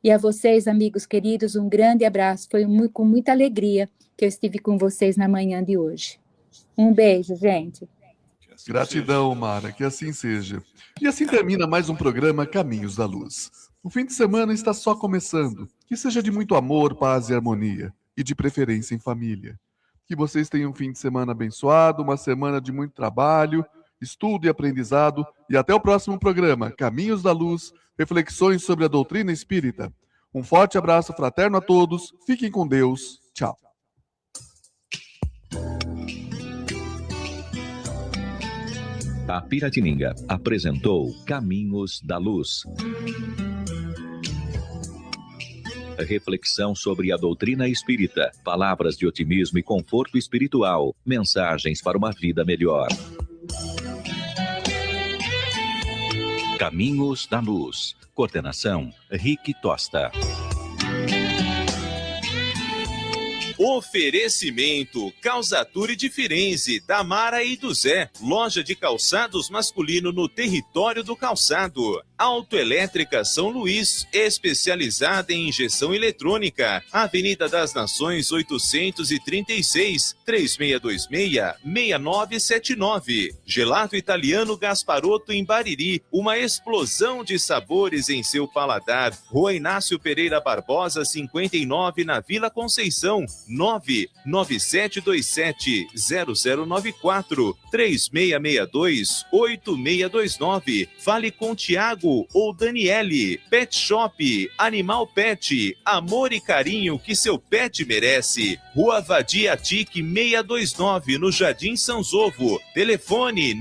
E a vocês, amigos queridos, um grande abraço. Foi com muita alegria que eu estive com vocês na manhã de hoje. Um beijo, gente. Gratidão, Mara, que assim seja. E assim termina mais um programa Caminhos da Luz. O fim de semana está só começando. Que seja de muito amor, paz e harmonia. E de preferência em família. Que vocês tenham um fim de semana abençoado, uma semana de muito trabalho, estudo e aprendizado. E até o próximo programa, Caminhos da Luz, reflexões sobre a doutrina espírita. Um forte abraço fraterno a todos. Fiquem com Deus. Tchau. A Piratininga apresentou Caminhos da Luz. Reflexão sobre a doutrina espírita, palavras de otimismo e conforto espiritual, mensagens para uma vida melhor. Caminhos da Luz. Coordenação, Rick Tosta. Oferecimento Calçature de Firenze, da Mara e do Zé. Loja de calçados masculino no território do calçado. Autoelétrica São Luís, especializada em injeção eletrônica. Avenida das Nações 836, 3626-6979. Gelato Italiano Gasparotto em Bariri, uma explosão de sabores em seu paladar. Rua Inácio Pereira Barbosa, 59, na Vila Conceição. 99727-0094, 3662-8629. Fale com Tiago ou Daniele. Pet Shop, Animal Pet, amor e carinho que seu pet merece. Rua Vadia Tic 629, no Jardim São Zovo. Telefone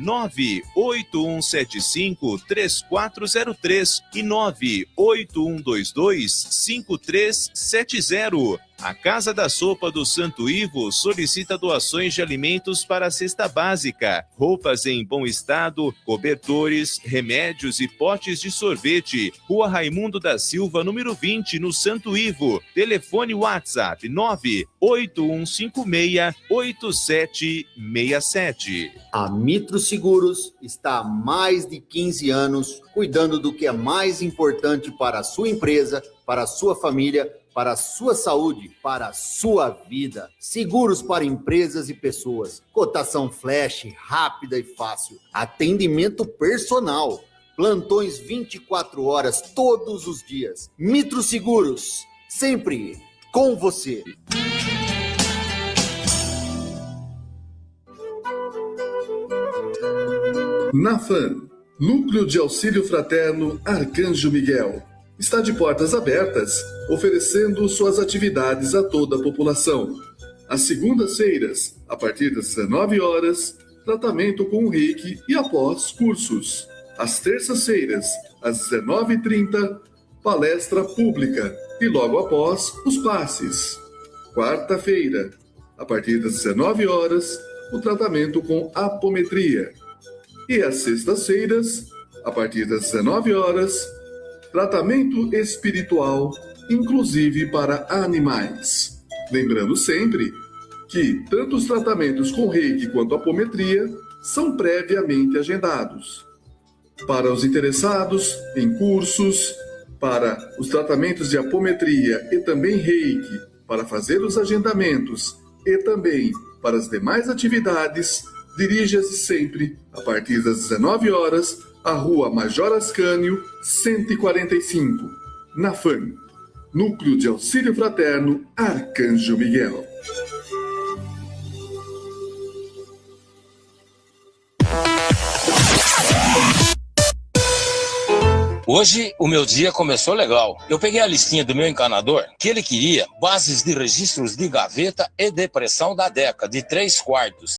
98175-3403 e 98122-5370. A Casa da Sopa do Santo Ivo solicita doações de alimentos para a cesta básica, roupas em bom estado, cobertores, remédios e potes de sorvete. Rua Raimundo da Silva, número 20, no Santo Ivo. Telefone WhatsApp 98156-8767. A Mitro Seguros está há mais de 15 anos cuidando do que é mais importante para a sua empresa, para a sua família, para a sua saúde, para a sua vida. Seguros para empresas e pessoas. Cotação flash, rápida e fácil. Atendimento personal. Plantões 24 horas, todos os dias. Mitro Seguros, sempre com você. NAFAM, Núcleo de Auxílio Fraterno Arcanjo Miguel, está de portas abertas, oferecendo suas atividades a toda a população. Às segundas-feiras, a partir das 19 horas, tratamento com o Reiki e após cursos. Às terças-feiras, às 19h30, palestra pública. e logo após os passes. Quarta-feira, a partir das 19 horas, o tratamento com apometria. E às sextas-feiras, a partir das 19 horas, tratamento espiritual, inclusive para animais. Lembrando sempre que tanto os tratamentos com reiki quanto apometria são previamente agendados. Para os interessados em cursos, para os tratamentos de apometria e também reiki, para fazer os agendamentos e também para as demais atividades, dirija-se sempre, a partir das 19 horas, à Rua Major Ascânio, 145, na FAM, Núcleo de Auxílio Fraterno Arcanjo Miguel. Hoje o meu dia começou legal. Eu peguei a listinha do meu encanador, que ele queria bases de registros de gaveta e de pressão da DECA, de 3/4.